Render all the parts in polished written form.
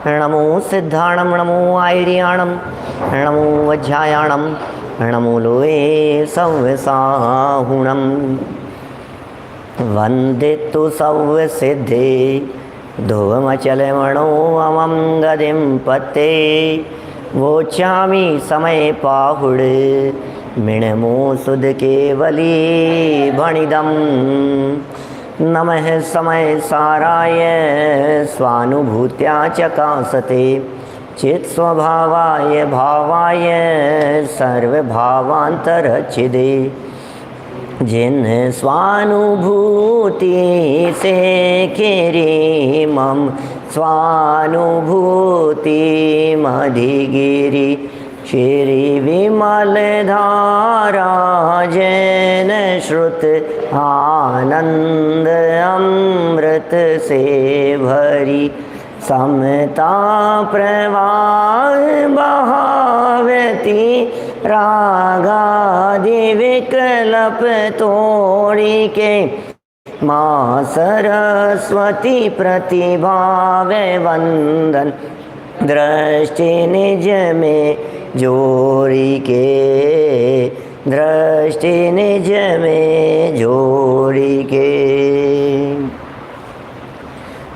नमो सिद्धाणं नमो आयर्याणं नमो वज्रायाणं नमो लोये सव्यसाहुणं वन्दे तु सव्यसिद्धे ध्रुवमचलमणो अमं गदिं पते वोचामि समय पाहुड मिणमो सुध केवली भणिदम् नमः समय साराय स्वानुभूत्या चकासते चित् स्वभावाय भावाय सर्वभावान्तरच्छिदे जिन स्वानुभूति से खेरे मम स्वानुभूति मधिगिरि श्री विमल धारा जैन श्रुत आनंद अमृत से भरी समता प्रवाह बहावती रागादि विकल्प तोड़ी के माँ सरस्वती प्रतिभाव वंदन दृष्टि निज में जोड़ी के दृष्टि निज में जोड़ी के।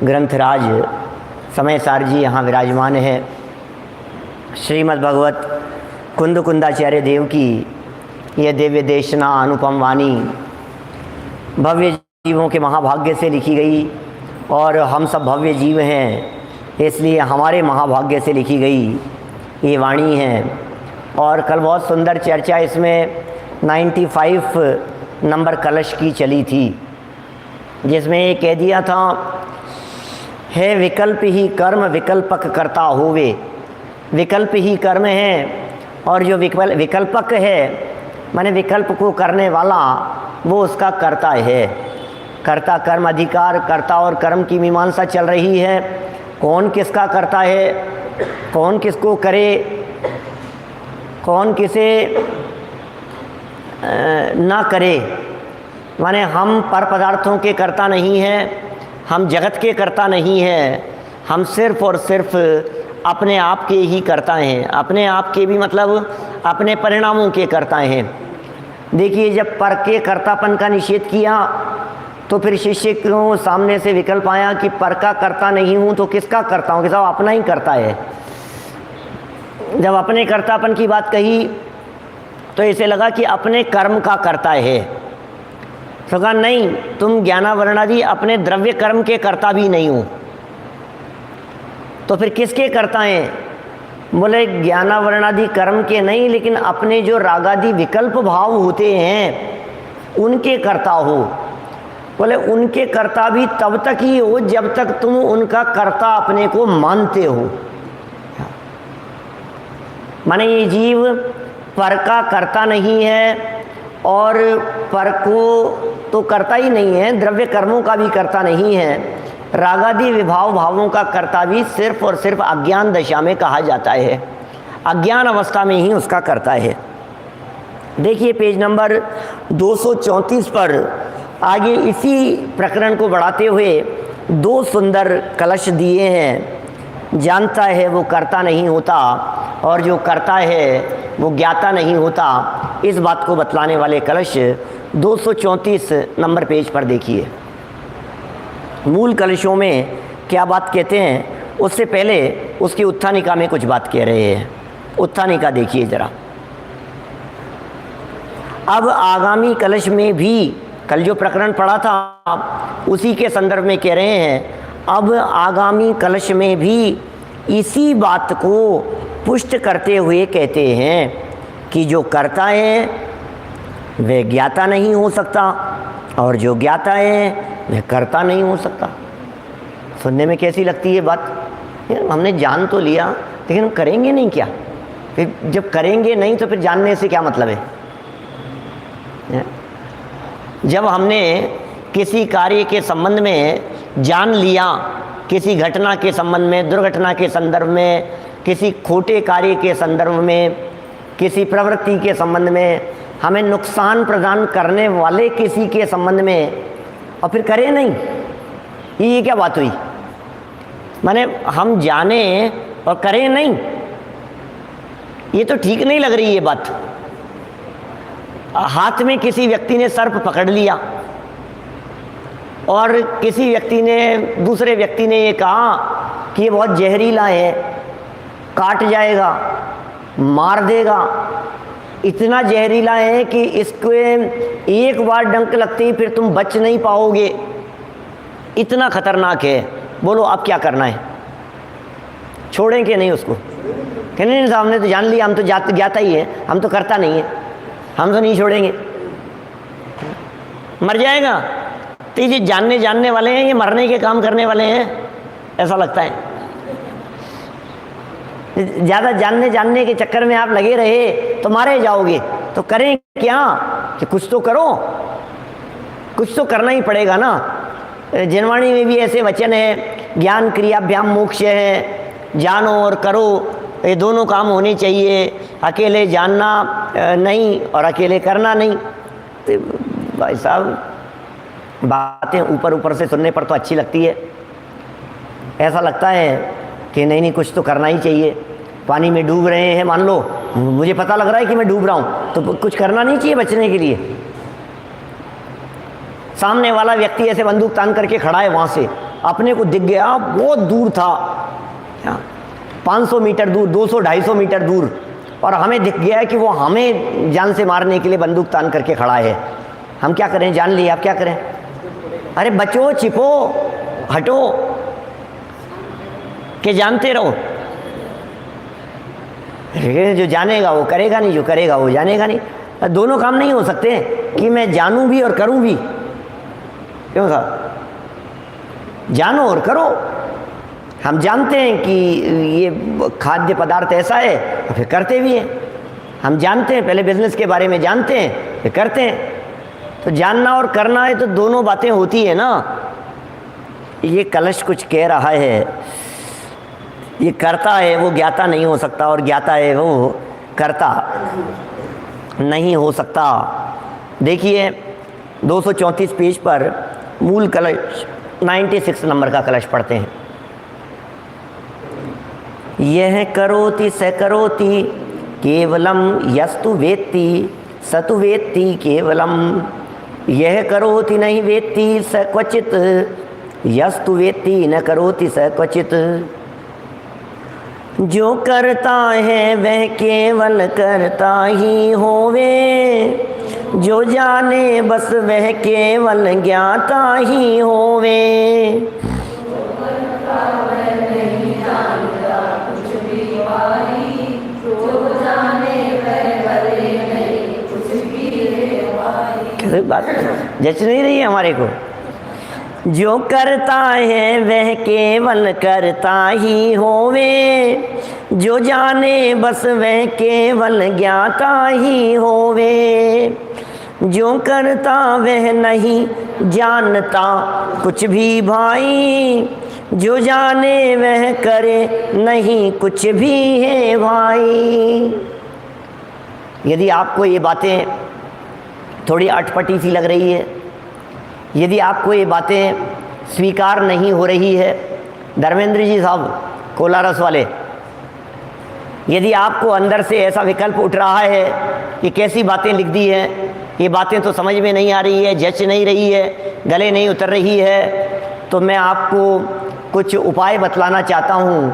ग्रंथराज समय सार जी यहाँ विराजमान है। श्रीमद् भगवत कुंद कुंदाचार्य देव की यह दिव्य देशना अनुपम वाणी भव्य जीवों के महाभाग्य से लिखी गई और हम सब भव्य जीव हैं, इसलिए हमारे महाभाग्य से लिखी गई ये वाणी है। और कल बहुत सुंदर चर्चा इसमें 95 नंबर कलश की चली थी, जिसमें ये कह दिया था है विकल्प ही कर्म विकल्पक करता होवे। विकल्प ही कर्म है और जो विकल्पक है माने विकल्प को करने वाला वो उसका कर्ता है। कर्ता कर्म अधिकार कर्ता और कर्म की मीमांसा चल रही है। कौन किसका करता है, कौन किसको करे, कौन किसे ना करे। माने हम पर पदार्थों के कर्ता नहीं हैं, हम जगत के कर्ता नहीं हैं, हम सिर्फ और सिर्फ अपने आप के ही कर्ता हैं। अपने आप के भी मतलब अपने परिणामों के कर्ता हैं। देखिए, जब पर के कर्तापन का निषेध किया तो फिर शिष्य को सामने से विकल्प आया कि पर का कर्ता नहीं हूँ तो किसका करता हूँ, कि साहब अपना ही करता है। जब अपने कर्तापन की बात कही तो इसे लगा कि अपने कर्म का करता है। तो कहा नहीं, तुम ज्ञानावरणादि अपने द्रव्य कर्म के कर्ता भी नहीं हो, तो फिर किसके कर्ता हैं? बोले ज्ञानावरणादि कर्म के नहीं, लेकिन अपने जो रागादि विकल्प भाव होते हैं उनके कर्ता हो। बोले उनके कर्ता भी तब तक ही हो जब तक तुम उनका कर्ता अपने को मानते हो। माने ये जीव पर का कर्ता नहीं है और पर को तो करता ही नहीं है, द्रव्य कर्मों का भी कर्ता नहीं है, रागादि विभाव भावों का कर्ता भी सिर्फ और सिर्फ अज्ञान दशा में कहा जाता है। अज्ञान अवस्था में ही उसका कर्ता है। देखिए पेज नंबर 234 पर आगे इसी प्रकरण को बढ़ाते हुए दो सुंदर कलश दिए हैं। जानता है वो कर्ता नहीं होता और जो करता है वो ज्ञाता नहीं होता। इस बात को बतलाने वाले कलश 234 नंबर पेज पर देखिए। मूल कलशों में क्या बात कहते हैं उससे पहले उसकी उत्थानिका में कुछ बात कह रहे हैं। उत्थानिका देखिए जरा। अब आगामी कलश में भी कल जो प्रकरण पढ़ा था उसी के संदर्भ में कह रहे हैं, अब आगामी कलश में भी इसी बात को पुष्ट करते हुए कहते हैं कि जो करता है वह ज्ञाता नहीं हो सकता और जो ज्ञाता है वह कर्ता नहीं हो सकता। सुनने में कैसी लगती है बात? हमने जान तो लिया लेकिन करेंगे नहीं क्या? फिर जब करेंगे नहीं तो फिर जानने से क्या मतलब है? जब हमने किसी कार्य के संबंध में जान लिया, किसी घटना के संबंध में, दुर्घटना के संदर्भ में, किसी खोटे कार्य के संदर्भ में, किसी प्रवृत्ति के संबंध में, हमें नुकसान प्रदान करने वाले किसी के संबंध में, और फिर करे नहीं, ये क्या बात हुई? माने हम जाने और करें नहीं, ये तो ठीक नहीं लग रही ये बात। हाथ में किसी व्यक्ति ने सर्प पकड़ लिया और किसी व्यक्ति ने, दूसरे व्यक्ति ने ये कहा कि ये बहुत जहरीला है, काट जाएगा, मार देगा, इतना जहरीला है कि इसको एक बार डंक लगते ही फिर तुम बच नहीं पाओगे, इतना खतरनाक है। बोलो अब क्या करना है? छोड़ें कि नहीं उसको? कहने नहीं साहब हमने तो जान लिया, हम तो जाता ही है, हम तो करता नहीं है, हम तो नहीं छोड़ेंगे, मर जाएगा। तो ये जानने वाले हैं, ये मरने के काम करने वाले हैं, ऐसा लगता है। ज़्यादा जानने के चक्कर में आप लगे रहे तो मारे जाओगे। तो करें क्या कि कुछ तो करो, कुछ तो करना ही पड़ेगा ना। जनवाणी में भी ऐसे वचन है, ज्ञान क्रियाभ्याम मोक्ष है, जानो और करो, ये दोनों काम होने चाहिए। अकेले जानना नहीं और अकेले करना नहीं। तो भाई साहब बातें ऊपर से सुनने पर तो अच्छी लगती है, ऐसा लगता है कि नहीं कुछ तो करना ही चाहिए। पानी में डूब रहे हैं, मान लो मुझे पता लग रहा है कि मैं डूब रहा हूँ, तो कुछ करना नहीं चाहिए बचने के लिए। सामने वाला व्यक्ति ऐसे बंदूक तान करके खड़ा है, वहाँ से अपने को दिख गया, बहुत दूर था, 500 मीटर दूर, 200-250 मीटर दूर, और हमें दिख गया है कि वो हमें जान से मारने के लिए बंदूक तान करके खड़ा है। हम क्या करें? जान लिया, आप क्या करें? अरे बचो, छिपो, हटो, कि जानते रहो। जो जानेगा वो करेगा नहीं, जो करेगा वो जानेगा नहीं। दोनों काम नहीं हो सकते कि मैं जानूं भी और करूं भी। क्यों साहब? जानो और करो। हम जानते हैं कि ये खाद्य पदार्थ ऐसा है, फिर करते भी हैं। हम जानते हैं, पहले बिजनेस के बारे में जानते हैं, फिर करते हैं। तो जानना और करना है तो दोनों बातें होती है ना। ये कलश कुछ कह रहा है, ये करता है वो ज्ञाता नहीं हो सकता, और ज्ञाता है वो करता नहीं हो सकता। देखिए 234 पेज पर मूल कलश 96 नंबर का कलश पढ़ते हैं। यह करोति स करोति केवलम यस्तु वेत्ति सतु वेत्ति केवलम। यह करोति नहीं वेत्ति स क्वचित, यस्तु वेत्ति न करोति स क्वचित। जो करता है वह केवल करता ही होवे, जो जाने बस वह केवल ज्ञाता ही होवे। कैसे बात जच नहीं रही है हमारे को? जो करता है वह केवल करता ही होवे, जो जाने बस वह केवल ज्ञाता ही होवे। जो करता वह नहीं जानता कुछ भी भाई, जो जाने वह करे नहीं कुछ भी है भाई। यदि आपको ये बातें थोड़ी अटपटी सी लग रही है, यदि आपको ये बातें स्वीकार नहीं हो रही है, धर्मेंद्र जी साहब कोलारस वाले, यदि आपको अंदर से ऐसा विकल्प उठ रहा है कि कैसी बातें लिख दी हैं, ये बातें तो समझ में नहीं आ रही है, जच नहीं रही है, गले नहीं उतर रही है, तो मैं आपको कुछ उपाय बतलाना चाहता हूँ।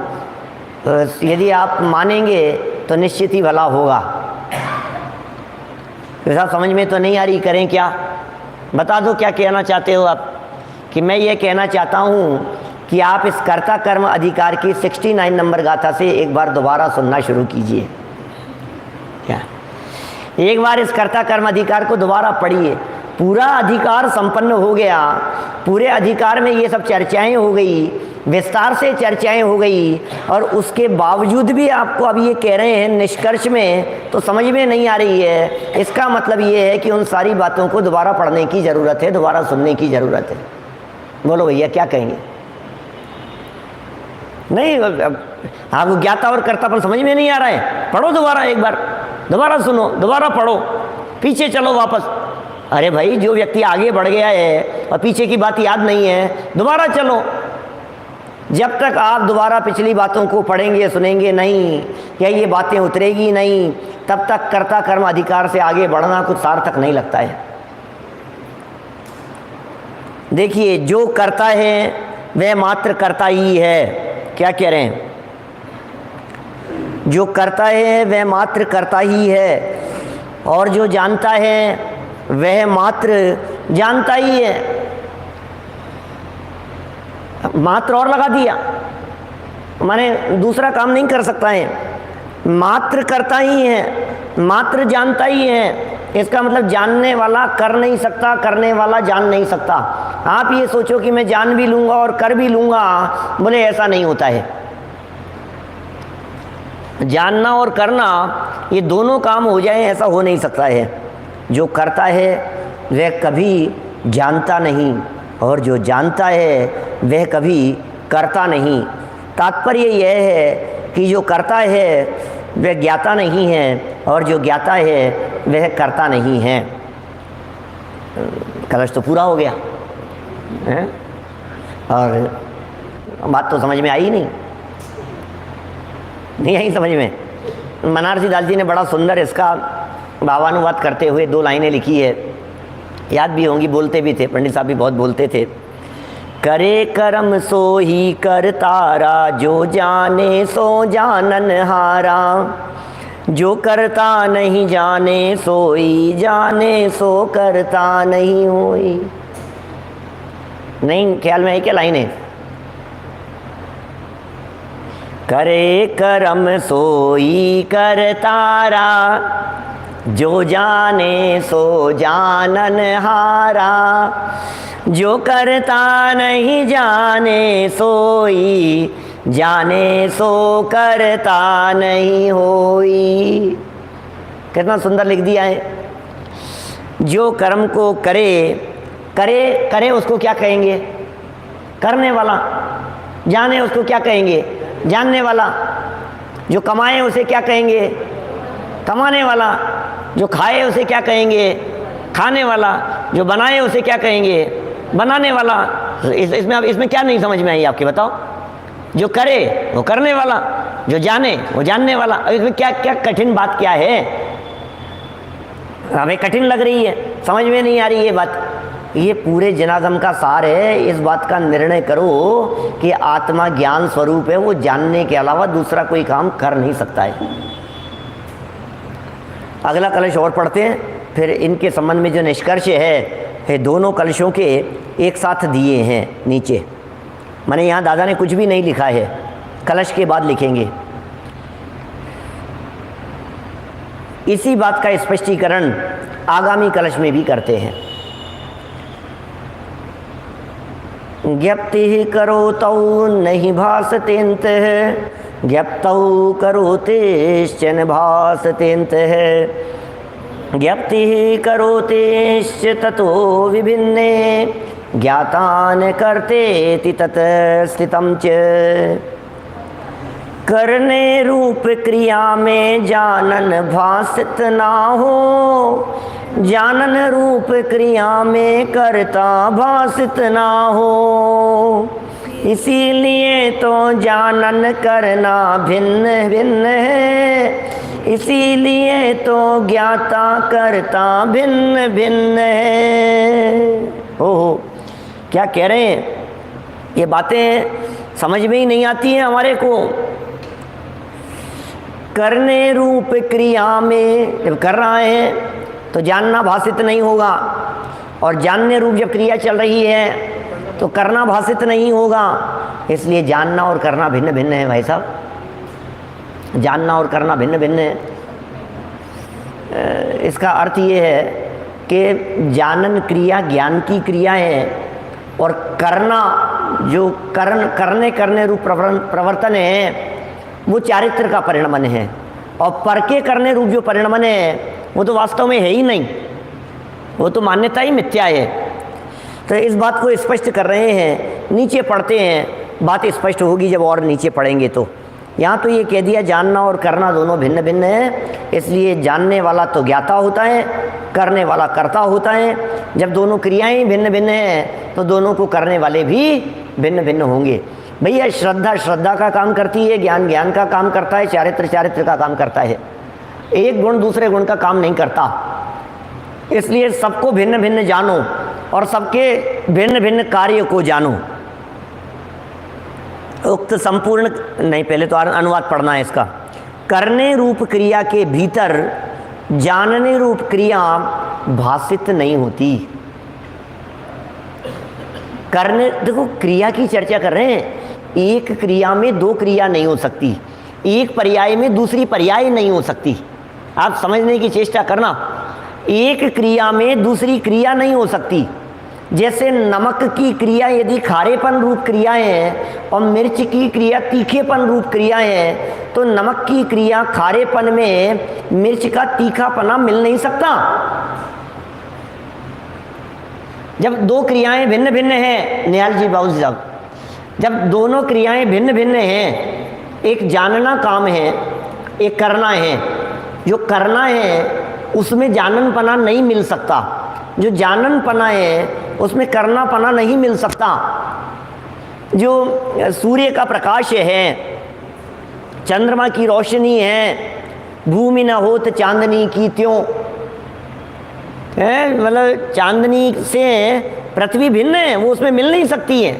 यदि आप मानेंगे तो निश्चित ही भला होगा। तो समझ में तो नहीं आ रही, करें क्या? बता दो क्या कहना चाहते हो आप? कि मैं ये कहना चाहता हूँ कि आप इस कर्ता कर्म अधिकार की 69 नंबर गाथा से एक बार दोबारा सुनना शुरू कीजिए। क्या एक बार इस कर्ता कर्म अधिकार को दोबारा पढ़िए। पूरा अधिकार संपन्न हो गया, पूरे अधिकार में ये सब चर्चाएं हो गई, विस्तार से चर्चाएं हो गई, और उसके बावजूद भी आपको अब ये कह रहे हैं निष्कर्ष में तो समझ में नहीं आ रही है। इसका मतलब ये है कि उन सारी बातों को दोबारा पढ़ने की ज़रूरत है, दोबारा सुनने की ज़रूरत है। बोलो भैया क्या कहेंगे? नहीं, आपको ज्ञाता और कर्तापन समझ में नहीं आ रहा है? पढ़ो दोबारा, एक बार दोबारा सुनो, दोबारा पढ़ो, पीछे चलो वापस। अरे भाई, जो व्यक्ति आगे बढ़ गया है और पीछे की बात याद नहीं है, दोबारा चलो। जब तक आप दोबारा पिछली बातों को पढ़ेंगे सुनेंगे नहीं, या ये बातें उतरेगी नहीं, तब तक कर्ता कर्म अधिकार से आगे बढ़ना कुछ सार्थक नहीं लगता है। देखिए, जो करता है वह मात्र करता ही है। क्या कह रहे हैं? जो करता है वह मात्र करता ही है, और जो जानता है वह मात्र जानता ही है। मात्र और लगा दिया, माने दूसरा काम नहीं कर सकता है, मात्र करता ही है, मात्र जानता ही है। इसका मतलब जानने वाला कर नहीं सकता, करने वाला जान नहीं सकता। आप ये सोचो कि मैं जान भी लूँगा और कर भी लूँगा, बोले ऐसा नहीं होता है। जानना और करना ये दोनों काम हो जाए, ऐसा हो नहीं सकता है। जो करता है वह कभी जानता नहीं, और जो जानता है वह कभी करता नहीं। तात्पर्य यह है कि जो करता है वह ज्ञाता नहीं है, और जो ज्ञाता है वह करता नहीं है। कलश तो पूरा हो गया है? और बात तो समझ में आई नहीं आई समझ में। बनारसी दास जी ने बड़ा सुंदर इसका भावानुवाद करते हुए 2 लाइनें लिखी है, याद भी होंगी, बोलते भी थे, पंडित साहब भी बहुत बोलते थे। करे कर्म सो ही करतारा, जो जाने सो जानन हारा। जो करता नहीं जाने सोई, जाने सो करता नहीं होई। नहीं ख्याल में है क्या लाइन है? करे कर्म सोई करतारा, जो जाने सो जानन हारा। जो करता नहीं जाने सोई, जाने सो करता नहीं होई। कितना सुंदर लिख दिया है। जो कर्म को करे, करे करे उसको क्या कहेंगे? करने वाला। जाने उसको क्या कहेंगे? जानने वाला। जो कमाए उसे क्या कहेंगे? कमाने वाला। जो खाए उसे क्या कहेंगे? खाने वाला। जो बनाए उसे क्या कहेंगे? बनाने वाला। इसमें क्या नहीं समझ में आई आपके, बताओ? जो करे वो करने वाला, जो जाने वो जानने वाला। अब इसमें क्या क्या कठिन बात क्या है? हमें कठिन लग रही है, समझ में नहीं आ रही ये बात। ये पूरे जनागम का सार है। इस बात का निर्णय करो कि आत्मा ज्ञान स्वरूप है, वो जानने के अलावा दूसरा कोई काम कर नहीं सकता है। अगला कलश और पढ़ते हैं, फिर इनके संबंध में जो निष्कर्ष है दोनों कलशों के एक साथ दिए हैं नीचे। माने यहाँ दादा ने कुछ भी नहीं लिखा है, कलश के बाद लिखेंगे। इसी बात का स्पष्टीकरण आगामी कलश में भी करते हैं। ज्ञप्ति करोतौ नहीं भासतेंत है, ज्ञप्तौ करोतेश्च न भासतेंत है। ज्ञप्ति करोतेश्च ततो विभिन्ने, ज्ञातान करते तत् स्थितं च। करने रूप क्रिया में जानन भासित ना हो, जानन रूप क्रिया में करता भासित ना हो। इसीलिए तो जानन करना भिन्न भिन्न है, इसीलिए तो ज्ञाता करता भिन्न भिन्न है। ओहो, क्या कह रहे हैं? ये बातें समझ में ही नहीं आती हैं हमारे को। करने रूप क्रिया में जब कर रहा है तो जानना भाषित नहीं होगा, और जानने रूप जब क्रिया चल रही है तो करना भाषित नहीं होगा। इसलिए जानना और करना भिन्न भिन्न है भाई साहब, जानना और करना भिन्न भिन्न है। इसका अर्थ ये है कि जानन क्रिया ज्ञान की क्रिया है, और करना जो करने रूप प्रवर्तन है वो चारित्र का परिणमन है, और पर के करने रूप जो परिणमन है वो तो वास्तव में है ही नहीं, वो तो मान्यता ही मिथ्या है। तो इस बात को स्पष्ट कर रहे हैं। नीचे पढ़ते हैं, बात स्पष्ट होगी जब और नीचे पढ़ेंगे। तो यहाँ तो ये कह दिया जानना और करना दोनों भिन्न भिन्न है, इसलिए जानने वाला तो ज्ञाता होता है, करने वाला कर्ता होता है। जब दोनों क्रियाएं भिन्न भिन्न हैं तो दोनों को करने वाले भी भिन्न भिन्न होंगे। भैया श्रद्धा श्रद्धा का काम करती है, ज्ञान ज्ञान का काम करता है, चारित्र चारित्र का काम करता है। एक गुण दूसरे गुण का काम नहीं करता। इसलिए सबको भिन्न भिन्न जानो और सबके भिन्न भिन्न कार्य को जानो। उक्त संपूर्ण नहीं, पहले तो अनुवाद पढ़ना है इसका। करने रूप क्रिया के भीतर जानने रूप क्रिया भाषित नहीं होती। करने, देखो क्रिया की चर्चा कर रहे हैं। एक क्रिया में दो क्रिया नहीं हो सकती, एक पर्याय में दूसरी पर्याय नहीं हो सकती। आप समझने की चेष्टा करना। एक क्रिया में दूसरी क्रिया नहीं हो सकती। जैसे नमक की क्रिया यदि खारेपन रूप क्रिया है और मिर्च की क्रिया तीखेपन रूप क्रिया है, तो नमक की क्रिया खारेपन में मिर्च का तीखापना मिल नहीं सकता। जब दो क्रियाएं भिन्न भिन्न हैं, निहाल जी बाबू साहब, जब दोनों क्रियाएं भिन्न भिन्न हैं, एक जानना काम है, एक करना है। जो करना है उसमें जाननपना नहीं मिल सकता, जो जाननपना है उसमें करनापना नहीं मिल सकता। जो सूर्य का प्रकाश है, चंद्रमा की रोशनी है, भूमि न होत चांदनी की त्यों है, मतलब चांदनी से पृथ्वी भिन्न है, वो उसमें मिल नहीं सकती है।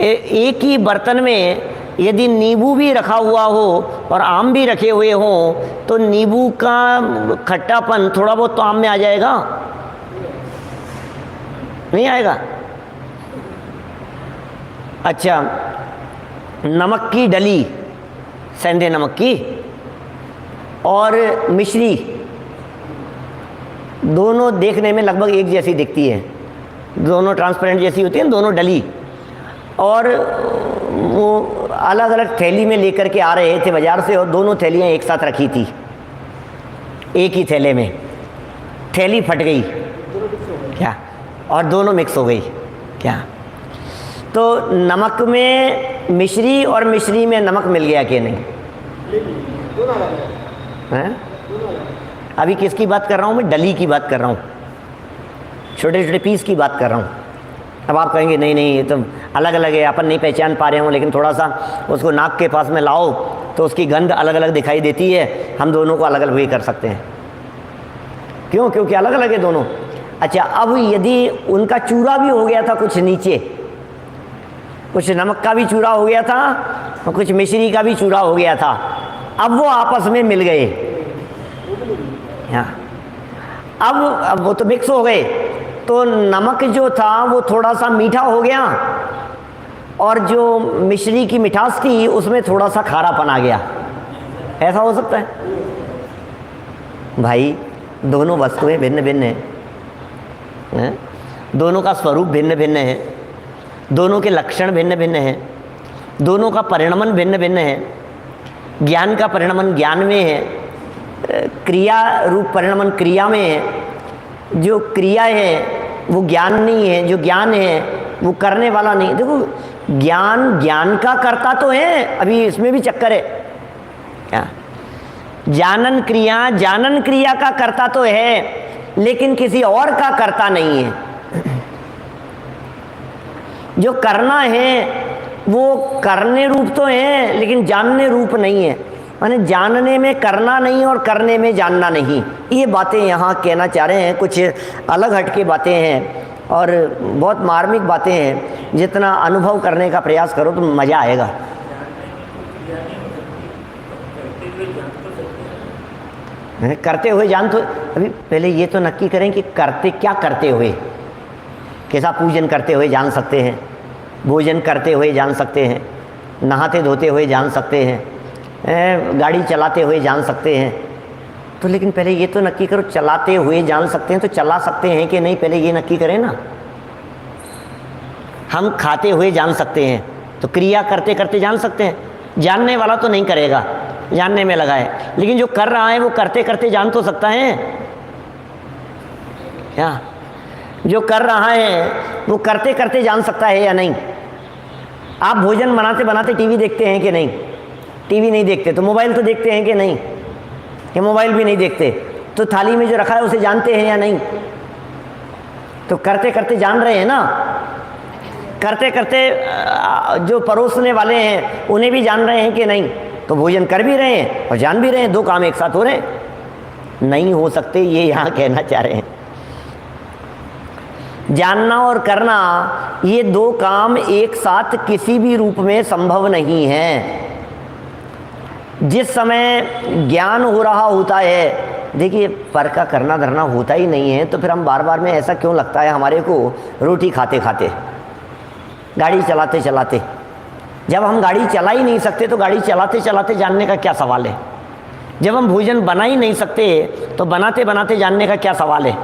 एक ही बर्तन में यदि नींबू भी रखा हुआ हो और आम भी रखे हुए हों, तो नींबू का खट्टापन थोड़ा बहुत तो आम में आ जाएगा, नहीं आएगा। अच्छा, नमक की डली, सेंधे नमक की, और मिश्री, दोनों देखने में लगभग एक जैसी दिखती है, दोनों ट्रांसपेरेंट जैसी होती हैं, दोनों डली, और वो अलग अलग थैली में लेकर के आ रहे थे बाजार से, और दोनों थैलियां एक साथ रखी थी एक ही थैले में। थैली फट गई क्या, और दोनों मिक्स हो गई क्या? तो नमक में मिश्री और मिश्री में नमक मिल गया कि नहीं? हैं? अभी किसकी बात कर रहा हूँ मैं? डली की बात कर रहा हूँ, छोटे छोटे पीस की बात कर रहा हूँ। अब आप कहेंगे नहीं नहीं ये तो अलग अलग है, अपन नहीं पहचान पा रहे हो, लेकिन थोड़ा सा उसको नाक के पास में लाओ तो उसकी गंध अलग अलग दिखाई देती है। हम दोनों को अलग अलग भी कर सकते हैं। क्यों? क्योंकि अलग अलग है दोनों। अच्छा, अब यदि उनका चूरा भी हो गया था कुछ नीचे, कुछ नमक का भी चूरा हो गया था और कुछ मिश्री का भी चूरा हो गया था, अब वो आपस में मिल गए। हाँ, अब वो तो मिक्स हो गए, तो नमक जो था वो थोड़ा सा मीठा हो गया और जो मिश्री की मिठास थी उसमें थोड़ा सा खारापन आ गया। ऐसा हो सकता है भाई? दोनों वस्तुएं भिन्न भिन्न हैं, दोनों का स्वरूप भिन्न भिन्न है, दोनों के लक्षण भिन्न भिन्न हैं, दोनों का परिणमन भिन्न भिन्न है। ज्ञान का परिणमन ज्ञान में है, क्रिया रूप परिणमन क्रिया में है। जो क्रिया है वो ज्ञान नहीं है, जो ज्ञान है वो करने वाला नहीं। देखो ज्ञान ज्ञान का करता तो है, अभी इसमें भी चक्कर है क्या? जानन क्रिया का करता तो है, लेकिन किसी और का करता नहीं है। जो करना है वो करने रूप तो है, लेकिन जानने रूप नहीं है। माने जानने में करना नहीं और करने में जानना नहीं। ये बातें यहाँ कहना चाह रहे हैं, कुछ अलग हटके बातें हैं और बहुत मार्मिक बातें हैं। जितना अनुभव करने का प्रयास करो तो मज़ा आएगा। करते हुए जान तो, अभी पहले ये तो नक्की करें कि करते क्या करते हुए। कैसा पूजन करते हुए जान सकते हैं, भोजन करते हुए जान सकते हैं, नहाते धोते हुए जान सकते हैं, गाड़ी चलाते हुए जान सकते हैं। तो लेकिन पहले ये तो नक्की करो, चलाते हुए जान सकते हैं तो चला सकते हैं कि नहीं, पहले ये नक्की करें ना। हम खाते हुए जान सकते हैं तो क्रिया करते करते जान सकते हैं, जानने वाला तो नहीं करेगा, जानने में लगा है। लेकिन जो कर रहा है वो करते करते जान तो सकता है क्या? जो कर रहा है वो करते करते जान सकता है या नहीं? आप भोजन बनाते बनाते टीवी देखते हैं कि नहीं? टीवी नहीं देखते तो मोबाइल तो देखते हैं कि नहीं? कि मोबाइल भी नहीं देखते तो थाली में जो रखा है उसे जानते हैं या नहीं? तो करते करते जान रहे हैं ना। करते करते जो परोसने वाले हैं उन्हें भी जान रहे हैं कि नहीं, तो भोजन कर भी रहे हैं और जान भी रहे हैं, दो काम एक साथ हो रहे हैं, नहीं हो सकते, ये यहाँ कहना चाह रहे हैं। जानना और करना ये दो काम एक साथ किसी भी रूप में संभव नहीं है। जिस समय ज्ञान हो रहा होता है, देखिए पर का करना धरना होता ही नहीं है, तो फिर हम बार बार में ऐसा क्यों लगता है हमारे को, रोटी खाते खाते, गाड़ी चलाते चलाते, जब हम गाड़ी चला ही नहीं सकते तो गाड़ी चलाते चलाते जानने का क्या सवाल है। जब हम भोजन बना ही नहीं सकते तो बनाते बनाते जानने का क्या सवाल है।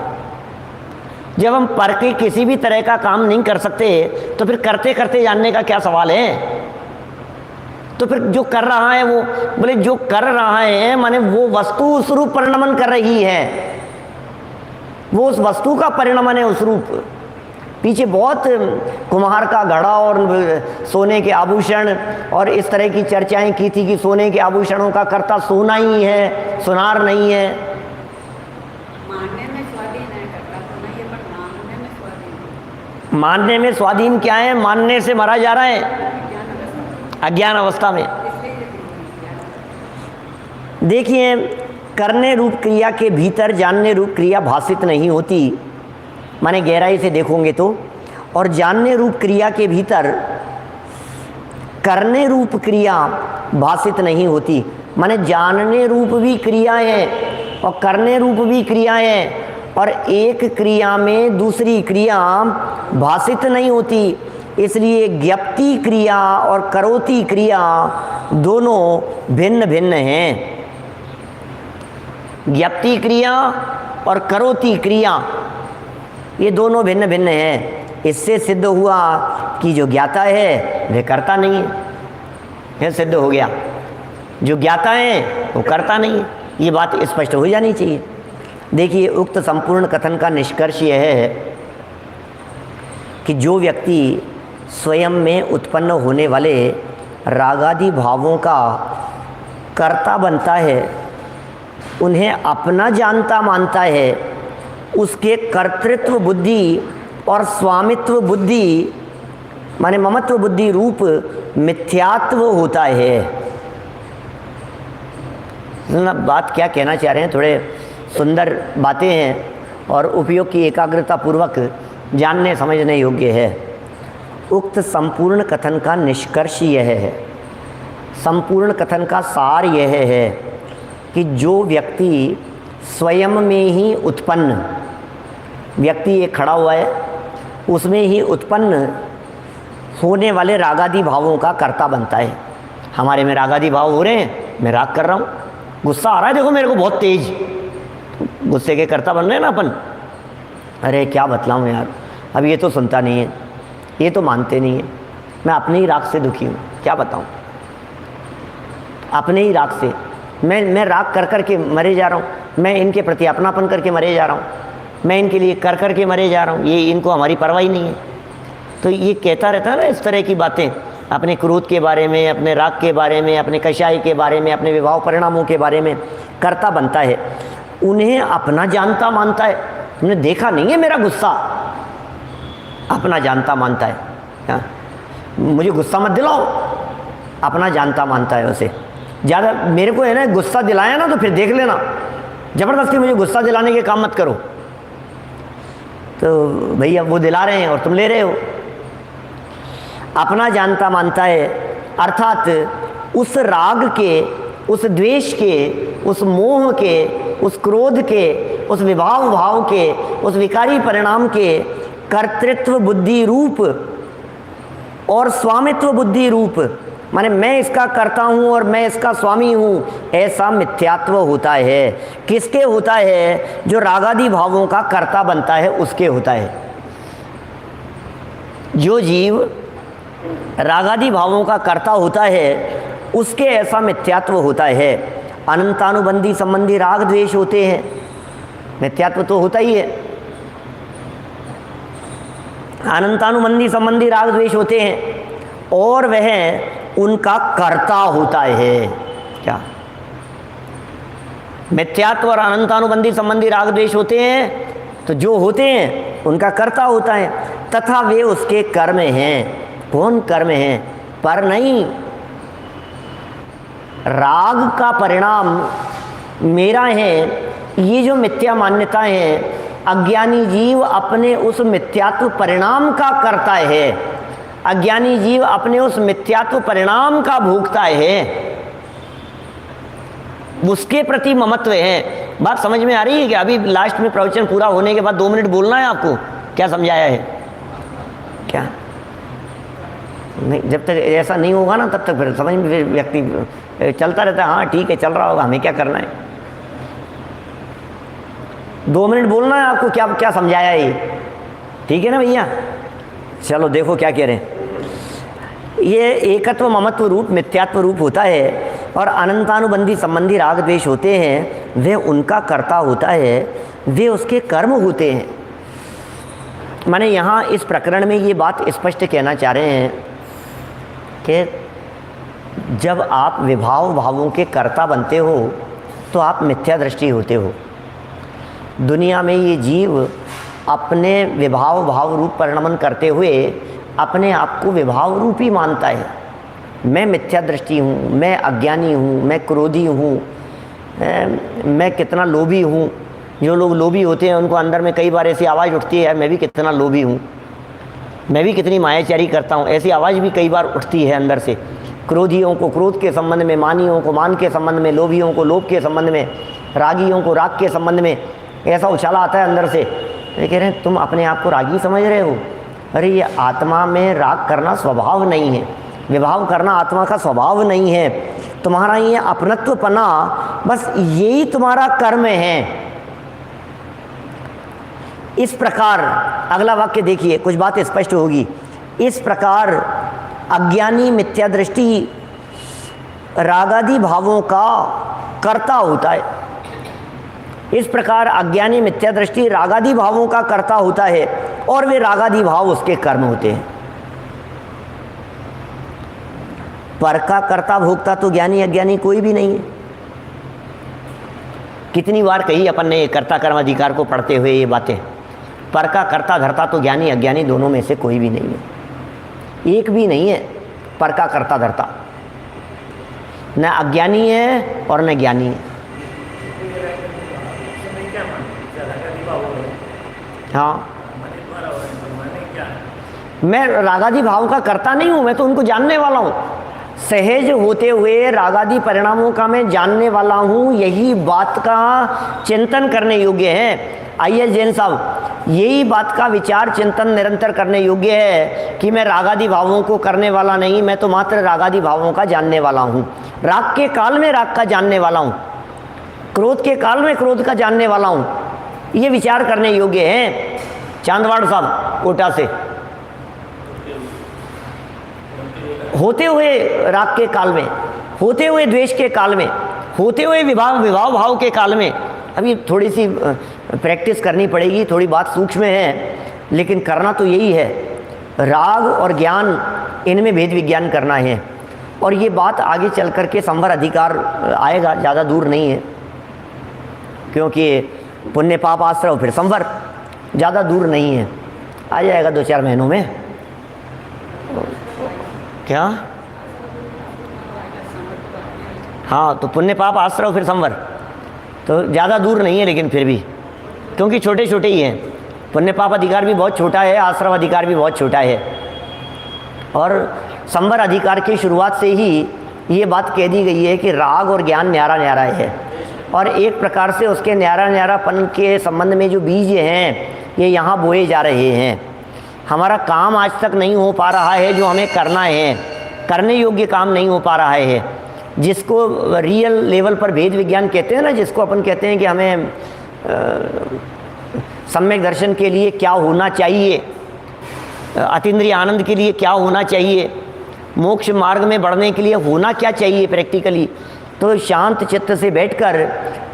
जब हम पर के किसी भी तरह का काम नहीं कर सकते तो फिर करते करते जानने का क्या सवाल है। तो फिर जो कर रहा है वो, बोले जो कर रहा है माने वो वस्तु उस रूप परिणमन कर रही है, वो उस वस्तु का परिणमन है उस रूप। पीछे बहुत कुम्हार का घड़ा और सोने के आभूषण और इस तरह की चर्चाएं की थी कि सोने के आभूषणों का कर्ता सोना ही है, सुनार नहीं है। मानने में स्वाधीन है, कर्ता तो नहीं है, पर मानने में स्वाधीन है। मानने में स्वाधीन क्या है, मानने से मरा जा रहा है अज्ञान अवस्था में। देखिए, करने रूप क्रिया के भीतर जानने रूप क्रिया भाषित नहीं होती, माने गहराई से देखोगे तो, और जानने रूप क्रिया के भीतर करने रूप क्रिया भाषित नहीं होती, माने जानने रूप भी क्रिया है और करने रूप भी क्रिया है, और एक क्रिया में दूसरी क्रिया भाषित नहीं होती। इसलिए ज्ञप्ति क्रिया और करोति क्रिया दोनों भिन्न भिन्न हैं। ज्ञप्ति क्रिया और करोति क्रिया ये दोनों भिन्न भिन्न हैं। इससे सिद्ध हुआ कि जो ज्ञाता है वह करता नहीं है, यह सिद्ध हो गया। जो ज्ञाता है वो करता नहीं है, ये बात स्पष्ट हो जानी चाहिए। देखिए, उक्त संपूर्ण कथन का निष्कर्ष यह है कि जो व्यक्ति स्वयं में उत्पन्न होने वाले रागादि भावों का कर्ता बनता है, उन्हें अपना जानता मानता है, उसके कर्तृत्व बुद्धि और स्वामित्व बुद्धि माने ममत्व बुद्धि रूप मिथ्यात्व होता है। बात क्या कहना चाह रहे हैं, थोड़े सुंदर बातें हैं और उपयोग की एकाग्रता पूर्वक जानने समझने योग्य है। उक्त संपूर्ण कथन का निष्कर्ष यह है, संपूर्ण कथन का सार यह है कि जो व्यक्ति स्वयं में ही उत्पन्न, व्यक्ति एक खड़ा हुआ है, उसमें ही उत्पन्न होने वाले रागादि भावों का कर्ता बनता है। हमारे में रागादि भाव हो रहे हैं, मैं राग कर रहा हूँ, गुस्सा आ रहा है देखो मेरे को बहुत तेज, गुस्से के कर्ता बन रहे हैं ना अपन। अरे क्या बतलाऊँ यार, अब ये तो सुनता नहीं है, ये तो मानते नहीं है, मैं अपने ही राग से दुखी हूँ, क्या बताऊँ, अपने ही राग से मैं राग कर कर के मरे जा रहा हूँ, मैं इनके प्रति अपनापन करके मरे जा रहा हूँ, मैं इनके लिए कर कर के मरे जा रहा हूँ, ये इनको हमारी परवाह ही नहीं है। तो ये कहता रहता है ना इस तरह की बातें, अपने क्रोध के बारे में, अपने राग के बारे में, अपने कषाय के बारे में, अपने विवाह परिणामों के बारे में कर्ता बनता है, उन्हें अपना जानता मानता है। तुमने देखा नहीं है मेरा गुस्सा, अपना जानता मानता है। हाँ? मुझे गुस्सा मत दिलाओ, अपना जानता मानता है उसे। ज़्यादा मेरे को है ना गुस्सा दिलाया ना तो फिर देख लेना, ज़बरदस्ती मुझे गुस्सा दिलाने के काम मत करो। तो भैया वो दिला रहे हैं और तुम ले रहे हो। अपना जानता मानता है अर्थात उस राग के, उस द्वेष के, उस मोह के, उस क्रोध के, उस विभाव भाव के, उस विकारी परिणाम के कर्तृत्व बुद्धि रूप और स्वामित्व बुद्धि रूप, माने मैं इसका करता हूँ और मैं इसका स्वामी हूँ, ऐसा मिथ्यात्व होता है। किसके होता है? जो रागादि भावों का कर्ता बनता है उसके होता है। जो जीव रागादि भावों का कर्ता होता है उसके ऐसा मिथ्यात्व होता है। अनंतानुबंधी संबंधी राग द्वेष होते हैं, मिथ्यात्व तो होता ही है। अनंतानुबंधी संबंधी राग द्वेष होते हैं और वह उनका कर्ता होता है। क्या मिथ्यात्व और अनंतानुबंधी संबंधी राग द्वेष होते हैं? तो जो होते हैं उनका कर्ता होता है, तथा वे उसके कर्म हैं। कौन कर्म हैं? पर नहीं, राग का परिणाम मेरा है। ये जो मिथ्या मान्यता है, अज्ञानी जीव अपने उस मिथ्यात्व परिणाम का करता है, अज्ञानी जीव अपने उस मिथ्यात्व परिणाम का भोगता है, उसके प्रति ममत्व है। बात समझ में आ रही है कि अभी लास्ट में प्रवचन पूरा होने के बाद 2 मिनट बोलना है आपको? क्या समझाया है? क्या नहीं, जब तक ऐसा नहीं होगा ना तब तक फिर समझ में फिर व्यक्ति चलता रहता है, हाँ ठीक है चल रहा होगा, हमें क्या करना है। 2 मिनट बोलना है आपको, क्या क्या समझाया ये, ठीक है ना भैया? चलो देखो क्या कह रहे हैं। ये एकत्व ममत्व रूप मिथ्यात्व रूप होता है और अनंतानुबंधी संबंधी राग द्वेष होते हैं, वे उनका कर्ता होता है, वे उसके कर्म होते हैं। माने यहाँ इस प्रकरण में ये बात स्पष्ट कहना चाह रहे हैं कि जब आप विभाव भावों के कर्ता बनते हो तो आप मिथ्या दृष्टि होते हो। दुनिया में ये जीव अपने विभाव भाव रूप परिणमन करते हुए अपने आप को विभाव रूपी मानता है। मैं मिथ्या दृष्टि हूँ, मैं अज्ञानी हूँ, मैं क्रोधी हूँ, मैं कितना लोभी हूँ। जो लोग लोभी होते हैं उनको अंदर में कई बार ऐसी आवाज़ उठती है, मैं भी कितना लोभी हूँ, मैं भी कितनी मायाचारी करता हूँ, ऐसी आवाज़ भी कई बार उठती है अंदर से। क्रोधियों को क्रोध के संबंध में, मानियों को मान के संबंध में, लोभियों को लोभ के संबंध में, रागियों को राग के संबंध में ऐसा उछाला आता है अंदर से। ये कह रहे हैं तुम अपने आप को रागी समझ रहे हो? अरे ये आत्मा में राग करना स्वभाव नहीं है, विभाव करना आत्मा का स्वभाव नहीं है। तुम्हारा ये अपनत्वपना बस यही तुम्हारा कर्म है। इस प्रकार अगला वाक्य देखिए, कुछ बात स्पष्ट होगी। इस प्रकार अज्ञानी मिथ्या दृष्टि रागादि भावों का कर्ता होता है। इस प्रकार अज्ञानी मिथ्या दृष्टि रागादि भावों का कर्ता होता है और वे रागादि भाव उसके कर्म होते हैं। पर का कर्ता भोक्ता तो ज्ञानी अज्ञानी कोई भी नहीं है। कितनी बार कही अपन ने कर्ता कर्म अधिकार को पढ़ते हुए ये बातें। पर का कर्ता धर्ता तो ज्ञानी अज्ञानी दोनों में से कोई भी नहीं है, एक भी नहीं है पर का कर्ता धर्ता। न अज्ञानी है और न ज्ञानी है। हाँ, मैं रागादि भाव का कर्ता नहीं हूँ, मैं तो उनको जानने वाला हूँ। सहज होते हुए रागादि परिणामों का मैं जानने वाला हूँ, यही बात का चिंतन करने योग्य है। आइए जैन साहब, यही बात का विचार चिंतन निरंतर करने योग्य है कि मैं रागादि भावों को करने वाला नहीं, मैं तो मात्र रागादि भावों का जानने वाला हूँ। राग के काल में राग का जानने वाला हूँ, क्रोध के काल में क्रोध का जानने वाला हूँ। ये विचार करने योग्य है। चांदवाड़ साहब कोटा से, होते हुए राग के काल में, होते हुए द्वेष के काल में, होते हुए विभाव भाव के काल में। अभी थोड़ी सी प्रैक्टिस करनी पड़ेगी, थोड़ी बात सूक्ष्म है, लेकिन करना तो यही है। राग और ज्ञान, इनमें भेद विज्ञान करना है। और ये बात आगे चल कर के संवर अधिकार आएगा, ज़्यादा दूर नहीं है, क्योंकि पुण्य पाप आश्रय फिर संवर ज़्यादा दूर नहीं है, आ जाएगा 2-4 महीनों में। क्या? हाँ, तो पुण्य पाप आश्रय फिर संवर तो ज़्यादा दूर नहीं है, लेकिन फिर भी क्योंकि छोटे छोटे ही हैं। पुण्य पाप अधिकार भी बहुत छोटा है, आश्रव अधिकार भी बहुत छोटा है। और संवर अधिकार की शुरुआत से ही ये बात कह दी गई है कि राग और ज्ञान न्यारा न्यारा है, और एक प्रकार से उसके न्यारा न्यारापन के संबंध में जो बीज हैं ये यहाँ बोए जा रहे हैं। हमारा काम आज तक नहीं हो पा रहा है, जो हमें करना है, करने योग्य काम नहीं हो पा रहा है, जिसको रियल लेवल पर भेद विज्ञान कहते हैं ना, जिसको अपन कहते हैं कि हमें सम्यक दर्शन के लिए क्या होना चाहिए, अतीन्द्रिय आनंद के लिए क्या होना चाहिए, मोक्ष मार्ग में बढ़ने के लिए होना क्या चाहिए प्रैक्टिकली। तो शांत चित्त से बैठकर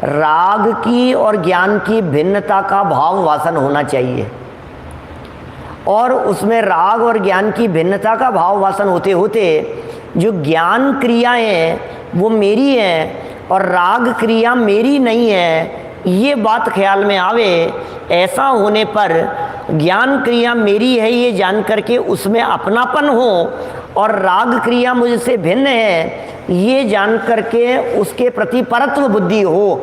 राग की और ज्ञान की भिन्नता का भाव वासन होना चाहिए, और उसमें राग और ज्ञान की भिन्नता का भाव वासन होते होते जो ज्ञान क्रियाएं हैं वो मेरी हैं और राग क्रिया मेरी नहीं है, ये बात ख्याल में आवे। ऐसा होने पर ज्ञान क्रिया मेरी है ये जान करके उसमें अपनापन हो, और राग क्रिया मुझसे भिन्न है ये जान करके उसके प्रति परत्व बुद्धि हो,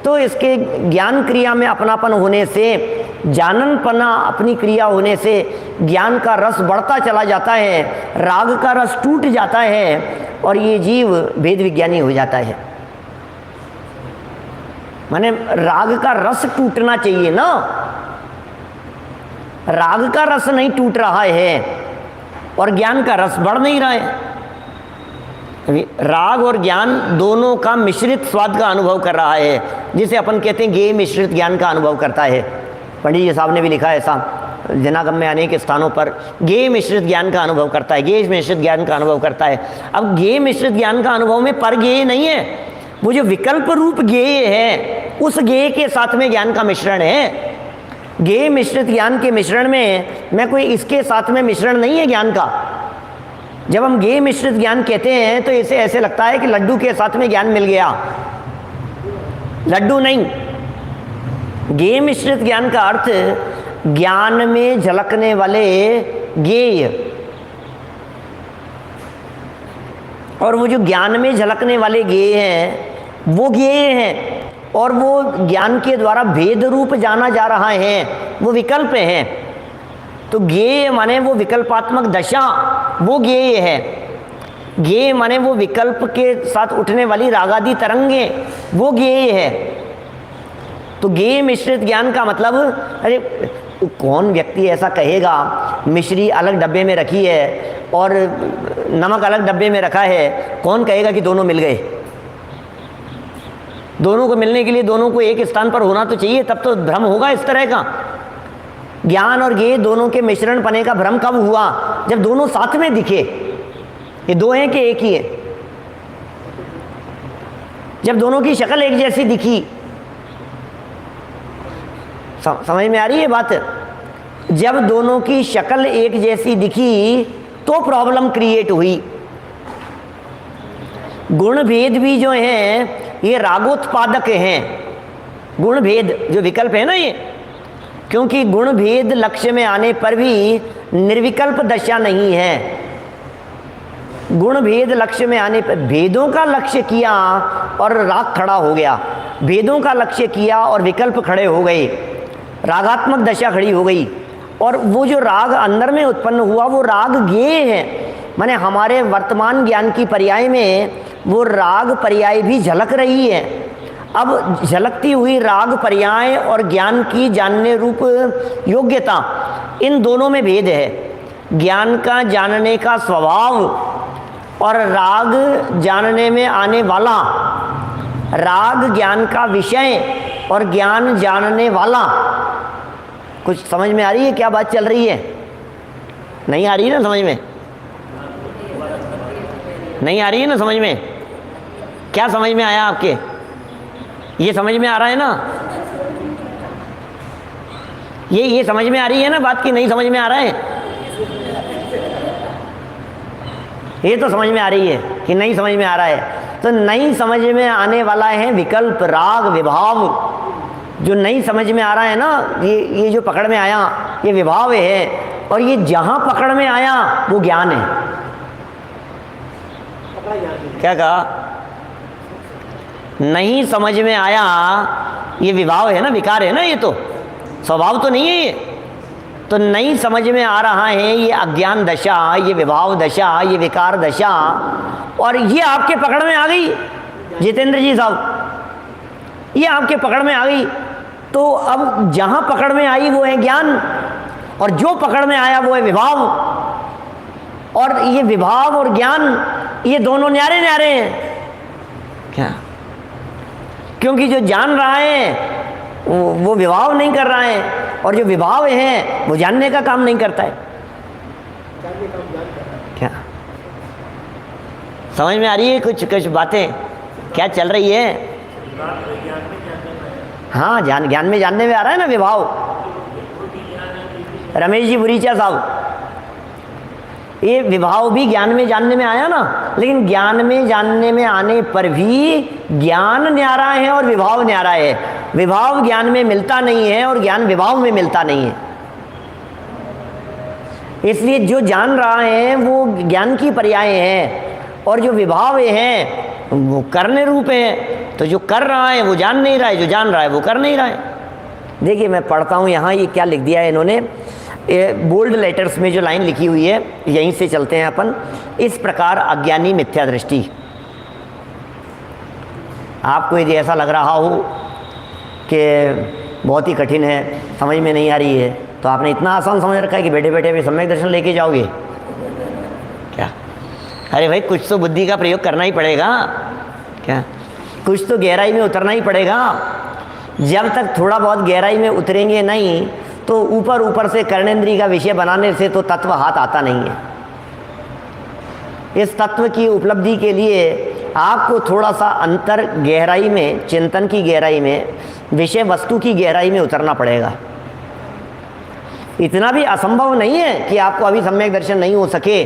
तो इसके ज्ञान क्रिया में अपनापन होने से, जाननपना अपनी क्रिया होने से ज्ञान का रस बढ़ता चला जाता है, राग का रस टूट जाता है और ये जीव भेद विज्ञानी हो जाता है। माने राग का रस टूटना चाहिए ना, राग का रस नहीं टूट रहा है और ज्ञान का रस बढ़ नहीं रहा है। राग और ज्ञान दोनों का मिश्रित स्वाद का अनुभव कर रहा है, जिसे अपन कहते हैं गेय मिश्रित ज्ञान का अनुभव करता है। पंडित जी साहब ने भी लिखा है ऐसा, जनागम में अनेक स्थानों पर गेय मिश्रित ज्ञान का अनुभव करता है, गेय मिश्रित ज्ञान का अनुभव करता है। अब गेय मिश्रित ज्ञान का अनुभव में पर गेय नहीं है, वो जो विकल्प रूप गेय है उस गेय के साथ में ज्ञान का मिश्रण है। गेय मिश्रित ज्ञान के मिश्रण में मैं कोई इसके साथ में मिश्रण नहीं है ज्ञान का। जब हम गेय मिश्रित ज्ञान कहते हैं तो इसे ऐसे लगता है कि लड्डू के साथ में ज्ञान मिल गया, लड्डू नहीं। गेय मिश्रित ज्ञान का अर्थ ज्ञान में झलकने वाले गेय, और वो जो ज्ञान में झलकने वाले गेय हैं वो गेय हैं, और वो ज्ञान के द्वारा भेद रूप जाना जा रहा है, वो विकल्प हैं। तो गेय माने वो विकल्पात्मक दशा, वो गेय है। गेय माने वो विकल्प के साथ उठने वाली रागादि तरंगे, वो गेय है। तो गेय मिश्रित ज्ञान का मतलब, अरे कौन व्यक्ति ऐसा कहेगा मिश्री अलग डब्बे में रखी है और नमक अलग डब्बे में रखा है, कौन कहेगा कि दोनों मिल गए? दोनों को मिलने के लिए दोनों को एक स्थान पर होना तो चाहिए, तब तो भ्रम होगा इस तरह का। ज्ञान और गेय दोनों के मिश्रण पने का भ्रम कब हुआ? जब दोनों साथ में दिखे। ये दो हैं कि एक ही है? जब दोनों की शक्ल एक जैसी दिखी। समझ में आ रही है बात? जब दोनों की शक्ल एक जैसी दिखी तो प्रॉब्लम क्रिएट हुई। गुण भेद भी जो हैं ये रागोत्पादक हैं। गुण भेद जो विकल्प है ना ये, क्योंकि गुण भेद लक्ष्य में आने पर भी निर्विकल्प दशा नहीं है। गुण भेद लक्ष्य में आने पर भेदों का लक्ष्य किया और राग खड़ा हो गया, भेदों का लक्ष्य किया और विकल्प खड़े हो गए, रागात्मक दशा खड़ी हो गई, और वो जो राग अंदर में उत्पन्न हुआ वो राग गेय है। माने हमारे वर्तमान ज्ञान की पर्याय में वो राग पर्याय भी झलक रही है। अब झलकती हुई राग पर्याय और ज्ञान की जानने रूप योग्यता, इन दोनों में भेद है। ज्ञान का जानने का स्वभाव और राग जानने में आने वाला, राग ज्ञान का विषय और ज्ञान जानने वाला। कुछ समझ में आ रही है क्या बात चल रही है? नहीं आ रही है ना समझ में? नहीं आ रही है ना समझ में? क्या समझ में आया आपके? ये समझ में आ रहा है ना? ये समझ में आ रही है ना बात की नहीं समझ में आ रहा है? ये तो समझ में आ रही है कि नहीं समझ में आ रहा है। तो नहीं समझ में आने वाला है विकल्प, राग, विभाव। जो नहीं समझ में आ रहा है ना, ये जो पकड़ में आया ये विभाव है, और ये जहां पकड़ में आया वो ज्ञान है। क्या कहा? नहीं समझ में आया ये विभाव है ना, विकार है ना, ये तो स्वभाव तो नहीं है ये। तो नहीं समझ में आ रहा है ये अज्ञान दशा, ये विभाव दशा, ये विकार दशा, और ये आपके पकड़ में आ गई जितेंद्र जी साहब, ये आपके पकड़ में आ गई। तो अब जहां पकड़ में आई वो है ज्ञान, और जो पकड़ में आया वो है विभाव। और ये विभाव और ज्ञान ये दोनों न्यारे न्यारे हैं। क्या? क्योंकि जो जान रहा है वो विभाव नहीं कर रहा है, और जो विभाव है वो जानने का काम नहीं करता है। क्या समझ में आ रही है? कुछ बातें क्या चल रही है? हाँ, ज्ञान में जानने में आ रहा है ना विभाव। रमेश जी बुरीचा साहब, ये विभाव भी ज्ञान में जानने में आया ना, लेकिन ज्ञान में जानने में आने पर भी ज्ञान न्यारा है और विभाव न्यारा है। विभाव ज्ञान में मिलता नहीं है और ज्ञान विभाव में मिलता नहीं है। इसलिए जो जान रहा है वो ज्ञान की पर्याय हैं, और जो विभाव हैं वो करने रूप हैं। तो जो कर रहा है वो जान नहीं रहा है, जो जान रहा है वो कर नहीं रहा है। देखिए मैं पढ़ता हूँ यहाँ, ये क्या लिख दिया है इन्होंने, बोल्ड लेटर्स में जो लाइन लिखी हुई है, यहीं से चलते हैं अपन। इस प्रकार अज्ञानी मिथ्या दृष्टि। आपको यदि ऐसा लग रहा हो कि बहुत ही कठिन है, समझ में नहीं आ रही है, तो आपने इतना आसान समझ रखा है कि बैठे बैठे भी सम्यक दर्शन लेके जाओगे क्या? अरे भाई कुछ तो बुद्धि का प्रयोग करना ही पड़ेगा क्या? कुछ तो गहराई में उतरना ही पड़ेगा। जब तक थोड़ा बहुत गहराई में उतरेंगे नहीं तो ऊपर ऊपर से कर्णेंद्रिय का विषय बनाने से तो तत्व हाथ आता नहीं है। इस तत्व की उपलब्धि के लिए आपको थोड़ा सा अंतर गहराई में, चिंतन की गहराई में, विषय वस्तु की गहराई में उतरना पड़ेगा। इतना भी असंभव नहीं है कि आपको अभी सम्यक दर्शन नहीं हो सके।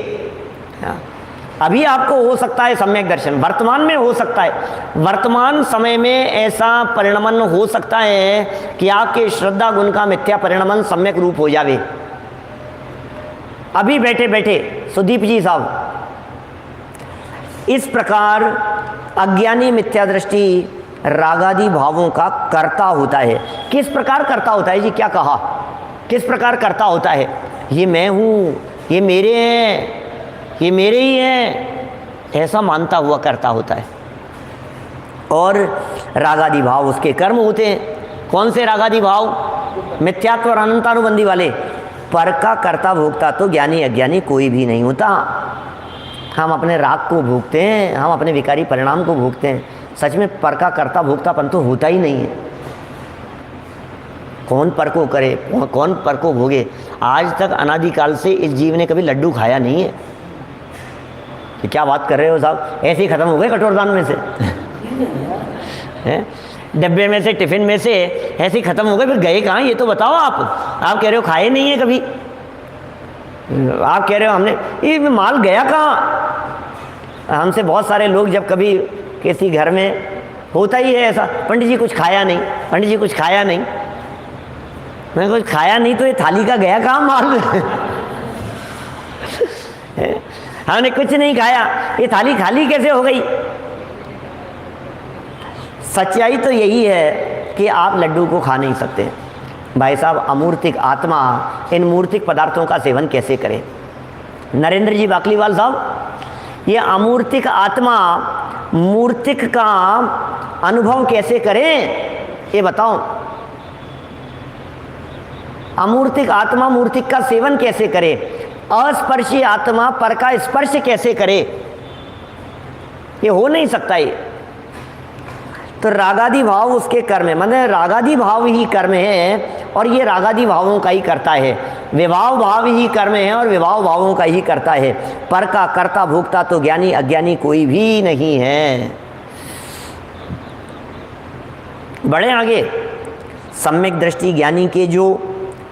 अभी आपको हो सकता है सम्यक दर्शन, वर्तमान में हो सकता है। वर्तमान समय में ऐसा परिणमन हो सकता है कि आपके श्रद्धा गुण का मिथ्या परिणमन सम्यक रूप हो जावे। अभी बैठे बैठे सुदीप जी साहब, इस प्रकार अज्ञानी मिथ्या दृष्टि रागादि भावों का कर्ता होता है। किस प्रकार कर्ता होता है जी? क्या कहा? किस प्रकार कर्ता होता है? ये मैं हूँ, ये मेरे हैं, ये मेरे ही हैं, ऐसा मानता हुआ करता होता है। और रागादि भाव उसके कर्म होते हैं। कौन से रागादि भाव? मिथ्यात्व और अनंतानुबंधी वाले। पर का कर्ता भोगता तो ज्ञानी अज्ञानी कोई भी नहीं होता। हम अपने राग को भोगते हैं, हम अपने विकारी परिणाम को भोगते हैं। सच में पर का कर्ता भोगतापन तो होता ही नहीं है। कौन पर को करे, कौन पर को भोगे? आज तक अनादिकाल से इस जीव ने कभी लड्डू खाया नहीं है। कि क्या बात कर रहे हो साहब, ऐसे ही ख़त्म हो गए कटोरदान में से डब्बे में से, टिफ़िन में से ऐसे ही ख़त्म हो गए। फिर गए कहाँ ये तो बताओ। आप कह रहे हो खाए नहीं है कभी, आप कह रहे हो हमने, ये माल गया कहाँ? हमसे बहुत सारे लोग जब कभी किसी घर में होता ही है ऐसा, पंडित जी कुछ खाया नहीं, पंडित जी कुछ खाया नहीं। मैं कुछ खाया नहीं तो ये थाली का गया कहाँ माल? हमने कुछ नहीं खाया, ये थाली खाली कैसे हो गई? सच्चाई तो यही है कि आप लड्डू को खा नहीं सकते। भाई साहब, अमूर्तिक आत्मा इन मूर्तिक पदार्थों का सेवन कैसे करे? नरेंद्र जी बाकलीवाल साहब, ये अमूर्तिक आत्मा मूर्तिक का अनुभव कैसे करें ये बताओ। अमूर्तिक आत्मा मूर्तिक का सेवन कैसे करे? अस्पर्शी आत्मा पर का स्पर्श कैसे करे? ये हो नहीं सकता। ये तो रागादि भाव उसके कर्म है, मतलब रागादि भाव ही कर्म है और ये रागादि भावों का ही करता है। विभाव भाव ही कर्म है और विभाव भावों का ही करता है। पर का कर्ता भोक्ता तो ज्ञानी अज्ञानी कोई भी नहीं है। बढ़े आगे। सम्यक दृष्टि ज्ञानी के जो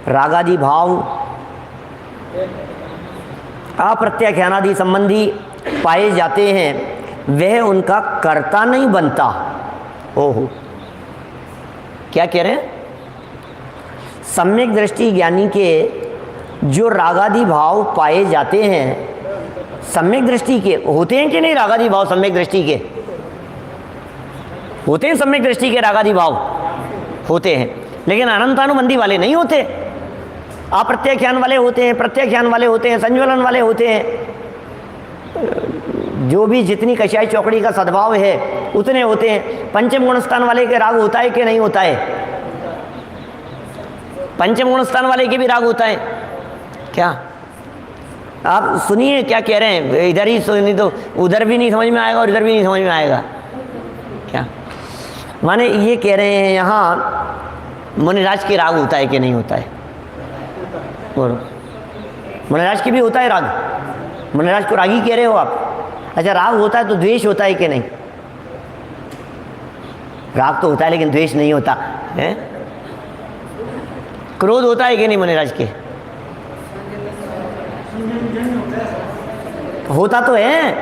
रागादि भाव अप्रत्याख्यानादि संबंधी पाए जाते हैं वह उनका कर्ता नहीं बनता। ओहो, क्या कह रहे हैं? सम्यक दृष्टि ज्ञानी के जो रागादि भाव पाए जाते हैं, सम्यक दृष्टि के होते हैं कि नहीं? रागादि भाव सम्यक दृष्टि के होते हैं। सम्यक दृष्टि के रागादि भाव होते हैं, लेकिन अनंतानुबंधी वाले नहीं होते। अप्रत्याख्यान वाले होते हैं, प्रत्याख्यान वाले होते हैं, संज्वलन वाले होते हैं। जो भी जितनी कषाय चौकड़ी का सद्भाव है उतने होते हैं। पंचम गुणस्थान वाले के राग होता है कि नहीं होता है? पंचम गुणस्थान वाले के भी राग होता है क्या? आप सुनिए क्या कह रहे हैं। इधर ही सुनिए तो उधर भी नहीं समझ में आएगा और इधर भी नहीं समझ में आएगा क्या? माने ये कह रहे हैं यहाँ मुनिराज के राग होता है कि नहीं होता है? बोलो। मुनिराज की भी होता है राग? मुनिराज को रागी कह रहे हो आप? अच्छा, राग होता है तो द्वेष होता है कि नहीं? राग तो होता है लेकिन द्वेष नहीं होता है। क्रोध होता है कि नहीं मुनिराज के? होता तो है।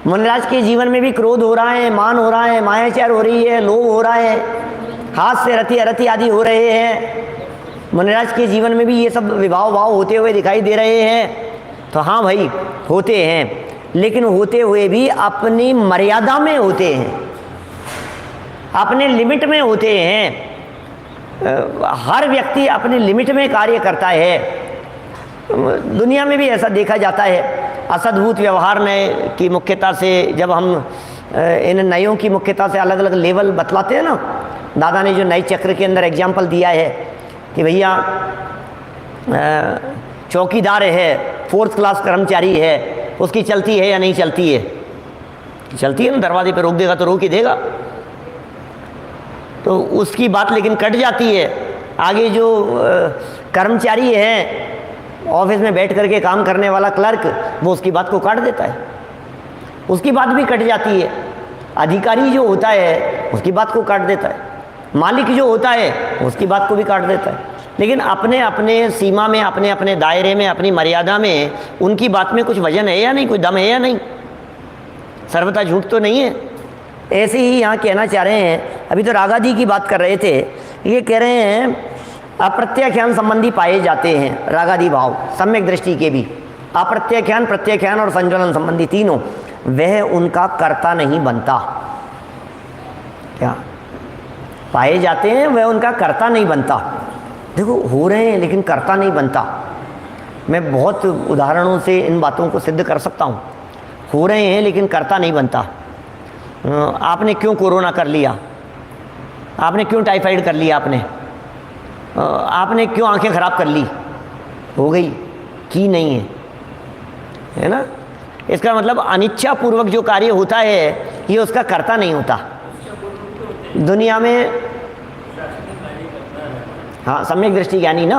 मुनिराज के जीवन में भी क्रोध हो रहा है, मान हो रहा है, मायाचार हो रही है, लोभ हो रहा है, हाथ से रति अरति आदि हो रहे हैं। मुनिराज के जीवन में भी ये सब विभाव भाव होते हुए दिखाई दे रहे हैं। तो हाँ भाई, होते हैं, लेकिन होते हुए भी अपनी मर्यादा में होते हैं, अपने लिमिट में होते हैं। हर व्यक्ति अपने लिमिट में कार्य करता है। दुनिया में भी ऐसा देखा जाता है। असद्भुत व्यवहार नय की मुख्यता से, जब हम इन नयों की मुख्यता से अलग अलग लेवल बतलाते हैं ना, दादा ने जो नए चक्र के अंदर एग्जाम्पल दिया है कि भैया चौकीदार है, 4th क्लास कर्मचारी है, उसकी चलती है या नहीं चलती है? चलती है ना, दरवाजे पे रोक देगा तो रोक ही देगा। तो उसकी बात लेकिन कट जाती है। आगे जो कर्मचारी है, ऑफिस में बैठ करके काम करने वाला क्लर्क, वो उसकी बात को काट देता है, उसकी बात भी कट जाती है। अधिकारी जो होता है उसकी बात को काट देता है, मालिक जो होता है उसकी बात को भी काट देता है। लेकिन अपने अपने सीमा में, अपने अपने दायरे में, अपनी मर्यादा में उनकी बात में कुछ वजन है या नहीं, कोई दम है या नहीं, सर्वथा झूठ तो नहीं है। ऐसे ही यहाँ कहना चाह रहे हैं, अभी तो रागादि की बात कर रहे थे, ये कह रहे हैं अप्रत्याख्यान संबंधी पाए जाते हैं रागादि भाव, सम्यक दृष्टि के भी। अप्रत्याख्यान, प्रत्याख्यान और संज्वलन संबंधी तीनों, वह उनका कर्ता नहीं बनता। क्या पाए जाते हैं, वह उनका कर्ता नहीं बनता। देखो, हो रहे हैं लेकिन कर्ता नहीं बनता। मैं बहुत उदाहरणों से इन बातों को सिद्ध कर सकता हूँ। हो रहे हैं लेकिन कर्ता नहीं बनता। आपने क्यों कोरोना कर लिया? आपने क्यों टाइफाइड कर लिया? आपने क्यों आंखें खराब कर ली? हो गई, की नहीं है ना? इसका मतलब अनिच्छा पूर्वक जो कार्य होता है ये उसका कर्ता नहीं होता। दुनिया में हाँ, सम्यक दृष्टि ज्ञानी ना,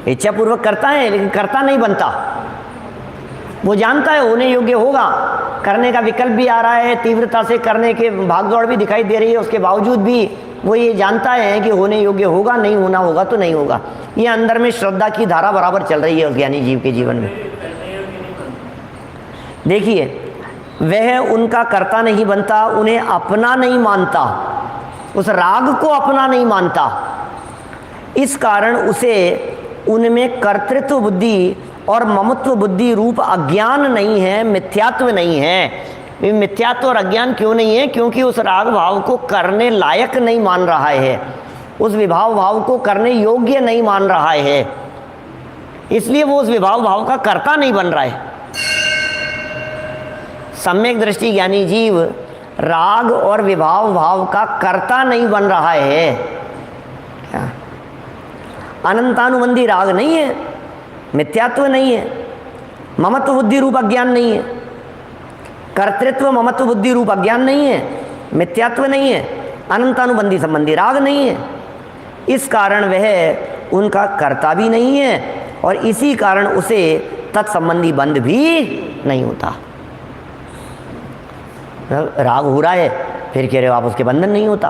इच्छा पूर्वक करता है लेकिन कर्ता नहीं बनता। वो जानता है होने योग्य होगा, करने का विकल्प भी आ रहा है, तीव्रता से करने के भागदौड़ भी दिखाई दे रही है, उसके बावजूद भी वो ये जानता है कि होने योग्य होगा, नहीं होना होगा तो नहीं होगा। ये अंदर में श्रद्धा की धारा बराबर चल रही है उस ज्ञानी जीव के जीवन में। देखिए, वह उनका कर्ता नहीं बनता, उन्हें अपना नहीं मानता, उस राग को अपना नहीं मानता। इस कारण उसे उनमें कर्तृत्व बुद्धि और ममत्व बुद्धि रूप अज्ञान नहीं है, मिथ्यात्व नहीं है। मिथ्यात्व और अज्ञान क्यों नहीं है? क्योंकि उस राग भाव को करने लायक नहीं मान रहा है, उस विभाव भाव को करने योग्य नहीं मान रहा है, इसलिए वो उस विभाव भाव का कर्ता नहीं बन रहा है। सम्यक दृष्टि ज्ञानी जीव राग और विभाव भाव का कर्ता नहीं बन रहा है। क्या? अनंतानुबंधी राग नहीं है, मिथ्यात्व नहीं है, ममत्व बुद्धि रूप अज्ञान नहीं है, कर्तृत्व ममत्व बुद्धि रूप अज्ञान नहीं है, मिथ्यात्व नहीं है, अनंतानुबंधी संबंधी राग नहीं है। इस कारण वह उनका कर्ता भी नहीं है और इसी कारण उसे तत्संबंधी बंध भी नहीं होता। राग हो रहा है, फिर कह रहे हो आप उसके बंधन नहीं होता।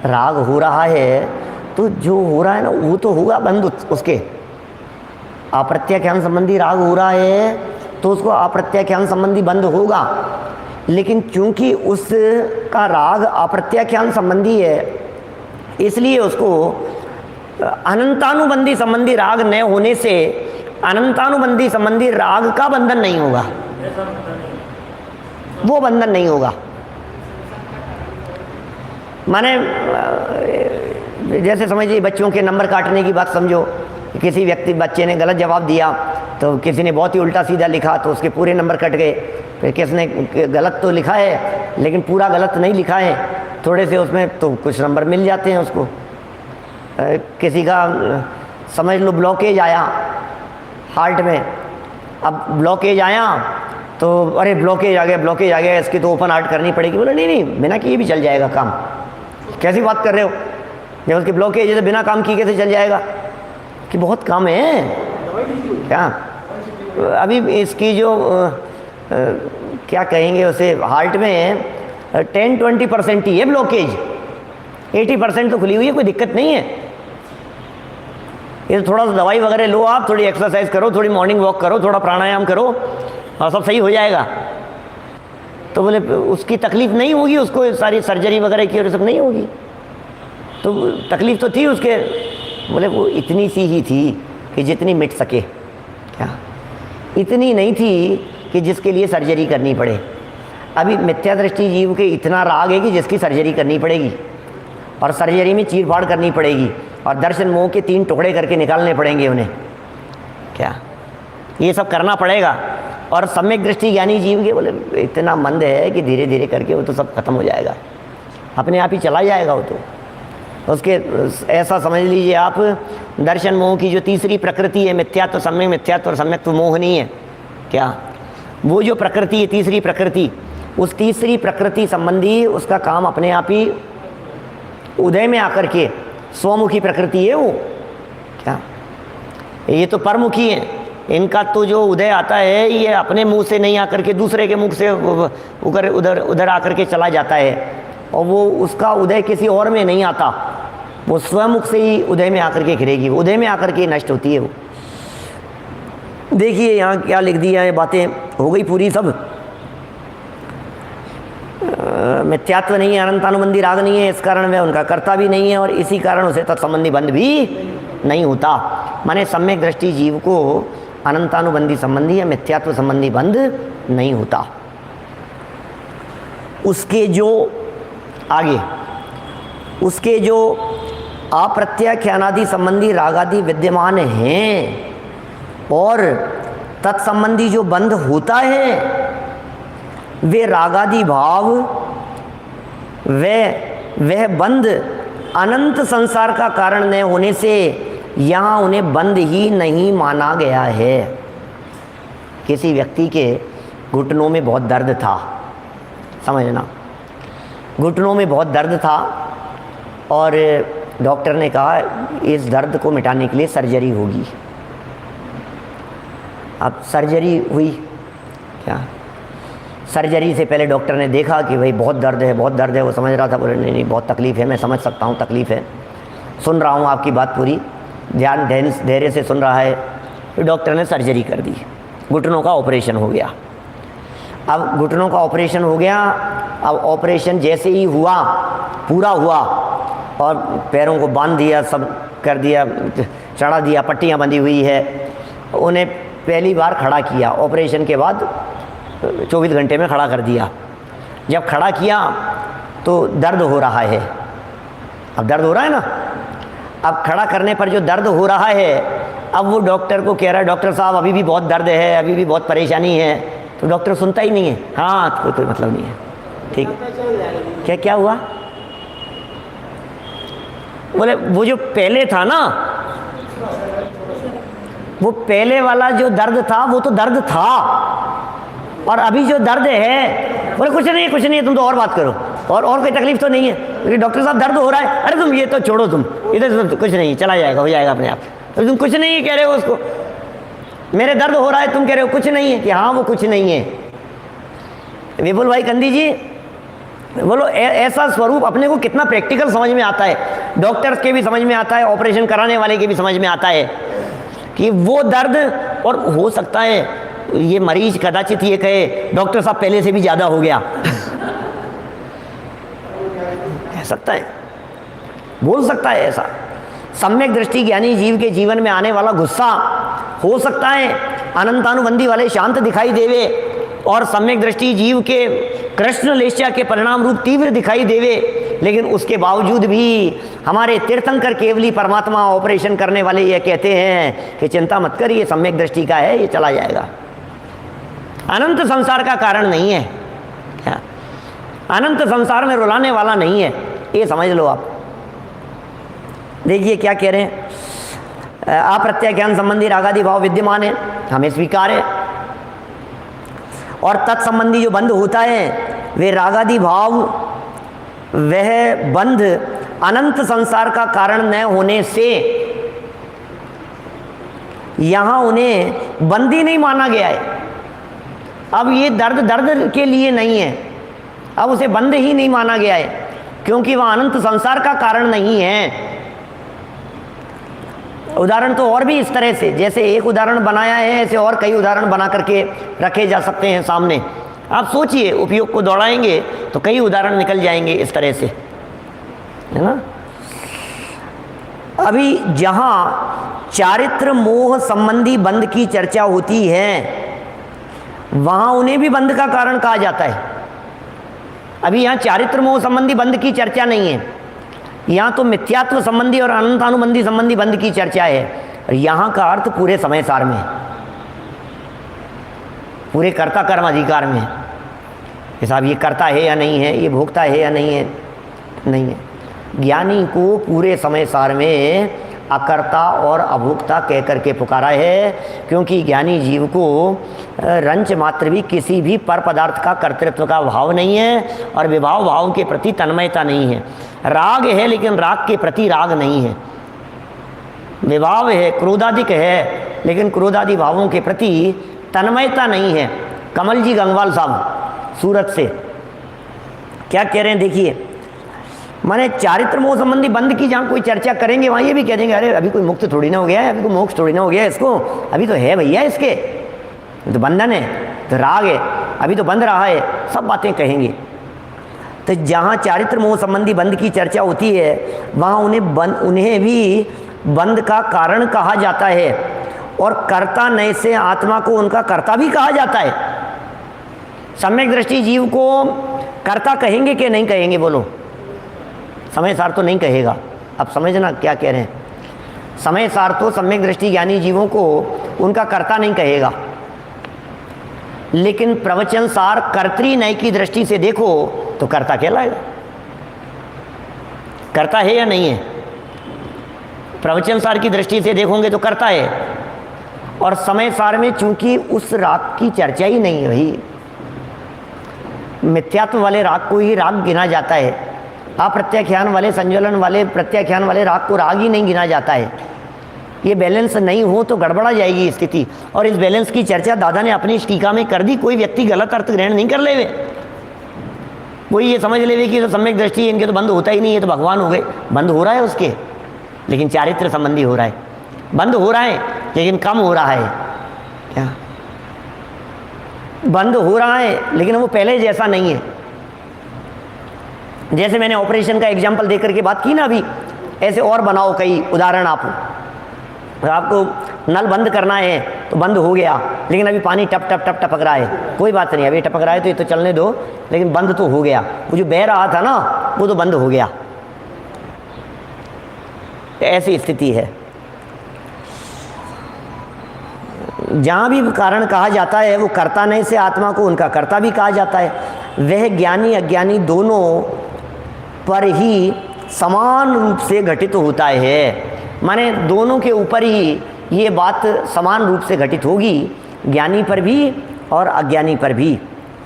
राग हो रहा है तो जो हो रहा है ना वो तो होगा बंध उसके। अप्रत्याख्यान संबंधी राग हो रहा है तो उसको अप्रत्याख्यान संबंधी बंध होगा, लेकिन चूंकि उसका राग अप्रत्याख्यान संबंधी है इसलिए उसको अनंतानुबंधी संबंधी राग न होने से अनंतानुबंधी संबंधी राग का बंधन नहीं होगा, वो बंधन नहीं होगा। माने जैसे समझिए बच्चों के नंबर काटने की बात समझो, किसी बच्चे ने गलत जवाब दिया तो किसी ने बहुत ही उल्टा सीधा लिखा तो उसके पूरे नंबर कट गए। फिर किसने गलत तो लिखा है लेकिन पूरा गलत नहीं लिखा है, थोड़े से उसमें तो कुछ नंबर मिल जाते हैं उसको। किसी का समझ लो ब्लॉकेज आया हार्ट में, अब ब्लॉकेज आया तो अरे ब्लॉकेज आ गया इसकी तो ओपन हार्ट करनी पड़ेगी। बोले नहीं बिना किए भी चल जाएगा काम। कैसी बात कर रहे हो? जब उसकी ब्लॉकेज है तो बिना काम किए कैसे चल जाएगा? कि बहुत काम है क्या? अभी इसकी जो क्या कहेंगे उसे, हार्ट में 10-20% ही है ब्लॉकेज, 80% तो खुली हुई है, कोई दिक्कत नहीं है। ये थोड़ा सा दवाई वगैरह लो आप, थोड़ी एक्सरसाइज करो, थोड़ी मॉर्निंग वॉक करो, थोड़ा प्राणायाम करो और सब सही हो जाएगा। तो बोले उसकी तकलीफ नहीं होगी, उसको सारी सर्जरी वगैरह की और सब नहीं होगी। तो तकलीफ तो थी उसके बोले वो इतनी सी ही थी कि जितनी मिट सके। क्या? इतनी नहीं थी कि जिसके लिए सर्जरी करनी पड़े। अभी मिथ्या दृष्टि जीव के इतना राग है कि जिसकी सर्जरी करनी पड़ेगी, और सर्जरी में चीर फाड़ करनी पड़ेगी, और दर्शन मोह के 3 टुकड़े करके निकालने पड़ेंगे उन्हें। क्या? ये सब करना पड़ेगा। और सम्यक दृष्टि ज्ञानी जीव के बोले इतना मंद है कि धीरे धीरे करके वो तो सब खत्म हो जाएगा, अपने आप ही चला जाएगा वो तो। उसके ऐसा समझ लीजिए आप, दर्शन मोह की जो तीसरी प्रकृति है, मिथ्यात्व, सम्यक मिथ्यात्व और सम्यक्त्व मोह नहीं है क्या, वो जो प्रकृति है तीसरी प्रकृति, उस तीसरी प्रकृति संबंधी उसका काम अपने आप ही उदय में आकर के, स्वमुखी प्रकृति है वो। क्या? ये तो परमुखी है, इनका तो जो उदय आता है ये अपने मुंह से नहीं आकर के दूसरे के मुख से उधर उधर उधर आकर के चला जाता है, और वो उसका उदय किसी और में नहीं आता, वो स्वमुख से ही उदय में आकर के घिरेगी, उदय में आकर के नष्ट होती है वो। देखिए यहाँ क्या लिख दिया है, बातें हो गई पूरी सब। मिथ्यात्व नहीं है, अनंतानुबंधी राग नहीं है, इस कारण वह उनका कर्ता भी नहीं है, और इसी कारण उसे तत्संबंधी बंध भी नहीं होता। माने सम्यक दृष्टि जीव को अनंतानुबंधी संबंधी या मिथ्यात्व संबंधी बंध नहीं होता। उसके जो आगे, उसके जो अप्रत्याख्यानादि संबंधी रागादि विद्यमान हैं, और तत्संबंधी जो बंध होता है वे रागादि भाव, वह बंध अनंत संसार का कारण न होने से यहाँ उन्हें बंध ही नहीं माना गया है। किसी व्यक्ति के घुटनों में बहुत दर्द था, समझना, घुटनों में बहुत दर्द था, और डॉक्टर ने कहा इस दर्द को मिटाने के लिए सर्जरी होगी। अब सर्जरी हुई। क्या? सर्जरी से पहले डॉक्टर ने देखा कि भाई बहुत दर्द है, बहुत दर्द है। वो समझ रहा था, बोले नहीं नहीं बहुत तकलीफ़ है, मैं समझ सकता हूँ तकलीफ़ है, सुन रहा हूँ आपकी बात पूरी, ध्यान धैर्य से सुन रहा है। तो डॉक्टर ने सर्जरी कर दी, घुटनों का ऑपरेशन हो गया। अब घुटनों का ऑपरेशन हो गया, अब ऑपरेशन जैसे ही हुआ, पूरा हुआ, और पैरों को बांध दिया, सब कर दिया, चढ़ा दिया, पट्टियाँ बंधी हुई है, उन्हें पहली बार खड़ा किया ऑपरेशन के बाद, 24 घंटे में खड़ा कर दिया। जब खड़ा किया तो दर्द हो रहा है, अब दर्द हो रहा है ना, अब खड़ा करने पर जो दर्द हो रहा है, अब वो डॉक्टर को कह रहा है डॉक्टर साहब अभी भी बहुत दर्द है, अभी भी बहुत परेशानी है। तो डॉक्टर सुनता ही नहीं है, हाँ कोई मतलब नहीं है, ठीक है। क्या हुआ? बोले वो जो पहले था ना, वो पहले वाला जो दर्द था वो तो दर्द था, और अभी जो दर्द है, बोले कुछ नहीं है, कुछ नहीं है, तुम तो और बात करो, और कोई तकलीफ तो नहीं है। डॉक्टर साहब दर्द हो रहा है, अरे तुम ये तो छोड़ो, तुम इधर कुछ नहीं, चला जाएगा, हो जाएगा अपने आप। तो तुम कुछ नहीं कह रहे हो उसको, मेरे दर्द हो रहा है, तुम कह रहे हो कुछ नहीं है, कि हाँ वो कुछ नहीं है। विपुल भाई कंदी जी, बोलो ऐसा स्वरूप अपने को कितना प्रैक्टिकल समझ में आता है, डॉक्टर्स के भी समझ में आता है, ऑपरेशन कराने वाले के भी समझ में आता है कि वो दर्द, और हो सकता है ये मरीज कदाचित ये कहे डॉक्टर साहब पहले से भी ज़्यादा हो गया कह सकता है, बोल सकता है ऐसा। सम्यक दृष्टि ज्ञानी जीव के जीवन में आने वाला गुस्सा हो सकता है अनंतानुबंधी वाले शांत दिखाई देवे, और सम्यक दृष्टि जीव के कृष्ण लेश्या के परिणाम रूप तीव्र दिखाई देवे, लेकिन उसके बावजूद भी हमारे तीर्थंकर केवली परमात्मा ऑपरेशन करने वाले ये कहते हैं कि चिंता मत कर, ये सम्यक दृष्टि का है, ये चला जाएगा, अनंत संसार का कारण नहीं है, क्या अनंत संसार में रुलाने वाला नहीं है, ये समझ लो आप। देखिए क्या कह रहे हैं, अप्रत्याख्यान संबंधी रागादि भाव विद्यमान है, हमें स्वीकार है, और तत्संबंधी जो बंध होता है वे रागादि भाव, वह बंध अनंत संसार का कारण न होने से यहाँ उन्हें बंदी नहीं माना गया है। अब ये दर्द दर्द के लिए नहीं है, अब उसे बंद ही नहीं माना गया है, क्योंकि वह अनंत संसार का कारण नहीं है। उदाहरण तो और भी इस तरह से, जैसे एक उदाहरण बनाया है ऐसे और कई उदाहरण बना करके रखे जा सकते हैं सामने। आप सोचिए, उपयोग को दौड़ाएंगे तो कई उदाहरण निकल जाएंगे इस तरह से, है ना। अभी जहाँ चारित्र मोह संबंधी बंध की चर्चा होती है वहाँ उन्हें भी बंध का कारण कहा जाता है। अभी यहाँ चारित्र मोह संबंधी बंध की चर्चा नहीं है, यहाँ तो मिथ्यात्व संबंधी और अनंतानुबंधी संबंधी बंध की चर्चा है। और यहाँ का अर्थ पूरे समय सार में, पूरे कर्ता कर्म अधिकार में कि साहब ये करता है या नहीं है, ये भोगता है या नहीं है, नहीं है। ज्ञानी को पूरे समय सार में अकर्ता और अभोक्ता कह करके पुकारा है, क्योंकि ज्ञानी जीव को रंच मात्र भी किसी भी पर पदार्थ का कर्तृत्व का भाव नहीं है और विभाव भाव के प्रति तन्मयता नहीं है। राग है लेकिन राग के प्रति राग नहीं है, विभाव है, क्रोधाधिक है लेकिन क्रोधादि भावों के प्रति तन्मयता नहीं है। कमल जी गंगवाल साहब सूरत से क्या कह रहे हैं देखिए, माने चारित्र मोह संबंधी बंध की जहाँ कोई चर्चा करेंगे वहाँ ये भी कह देंगे अरे अभी कोई मुक्त थोड़ी ना हो गया है, अभी कोई मोक्ष थोड़ी ना हो गया है इसको, अभी तो है भैया इसके तो बंधन है, तो राग है, अभी तो बंध रहा है, सब बातें कहेंगे। तो जहाँ चारित्र मोह संबंधी बंध की चर्चा होती है वहाँ उन्हें भी बंध का कारण कहा जाता है और कर्ता नय से आत्मा को उनका कर्ता भी कहा जाता है। सम्यक दृष्टि जीव को कर्ता कहेंगे कि नहीं कहेंगे बोलो? समय सार तो नहीं कहेगा। अब समझना क्या कह रहे हैं। समय सार तो सम्यक दृष्टि ज्ञानी जीवों को उनका कर्ता नहीं कहेगा, लेकिन प्रवचन सार कर्तृ नय की दृष्टि से देखो तो कर्ता कहलाएगा। कर्ता है या नहीं है? प्रवचन सार की दृष्टि से देखोगे तो करता है, और समय सार में चूंकि उस राग की चर्चा ही नहीं है भाई, मिथ्यात्व वाले राग को ही राग गिना जाता है, अप्रत्याख्यान वाले संज्वलन वाले प्रत्याख्यान वाले राग को राग ही नहीं गिना जाता है। ये बैलेंस नहीं हो तो गड़बड़ा जाएगी स्थिति, और इस बैलेंस की चर्चा दादा ने अपनी टीका में कर दी। कोई व्यक्ति गलत अर्थ ग्रहण नहीं कर लेवे, कोई ये समझ लेवे कि तो सम्यक दृष्टि इनके तो बंद होता ही नहीं है, तो भगवान हो गए। बंद हो रहा है उसके, लेकिन चारित्र संबंधी हो रहा है। बंद हो रहा है लेकिन कम हो रहा है। क्या बंद हो रहा है लेकिन वो पहले जैसा नहीं है। जैसे मैंने ऑपरेशन का एग्जाम्पल दे करके बात की ना अभी, ऐसे और बनाओ कई उदाहरण। आपको नल बंद करना है तो बंद हो गया, लेकिन अभी पानी टप टप टप टपक रहा है, कोई बात नहीं, अभी टपक रहा है तो ये तो चलने दो, लेकिन बंद तो हो गया। वो जो बह रहा था ना वो तो बंद हो गया। ऐसी स्थिति है। जहाँ भी कारण कहा जाता है वो कर्ता नहीं से आत्मा को उनका कर्ता भी कहा जाता है। वह ज्ञानी अज्ञानी दोनों पर ही समान रूप से घटित होता है। माने दोनों के ऊपर ही ये बात समान रूप से घटित होगी, ज्ञानी पर भी और अज्ञानी पर भी।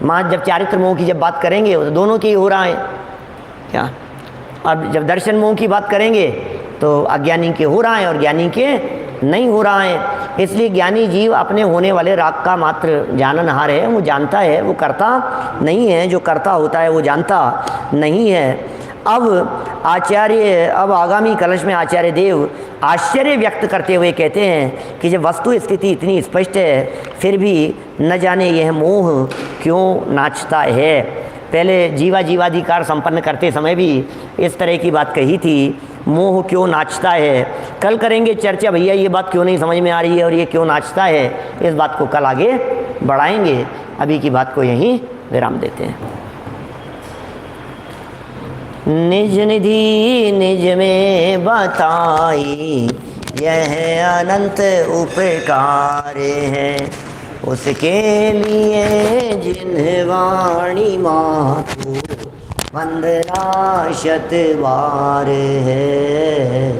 माँ जब चारित्र मोह की जब बात करेंगे तो दोनों के ही हो रहा है। क्या अब जब दर्शन मोह की बात करेंगे तो अज्ञानी के हो रहा है और ज्ञानी के नहीं हो रहा है। इसलिए ज्ञानी जीव अपने होने वाले राग का मात्र जाननहार है, वो जानता है, वो करता नहीं है। जो करता होता है वो जानता नहीं है। अब आगामी कलश में आचार्य देव आश्चर्य व्यक्त करते हुए कहते हैं कि जब वस्तु स्थिति इतनी स्पष्ट है फिर भी न जाने यह मोह क्यों नाचता है। पहले जीवाधिकार संपन्न करते समय भी इस तरह की बात कही थी, मोह क्यों नाचता है। कल करेंगे चर्चा भैया ये बात क्यों नहीं समझ में आ रही है और ये क्यों नाचता है, इस बात को कल आगे बढ़ाएंगे। अभी की बात को यहीं विराम देते हैं। निज निधि निज में बताई यह अनंत उपकार है, उसके लिए जिन वाणी मातु वंदना शत बार है।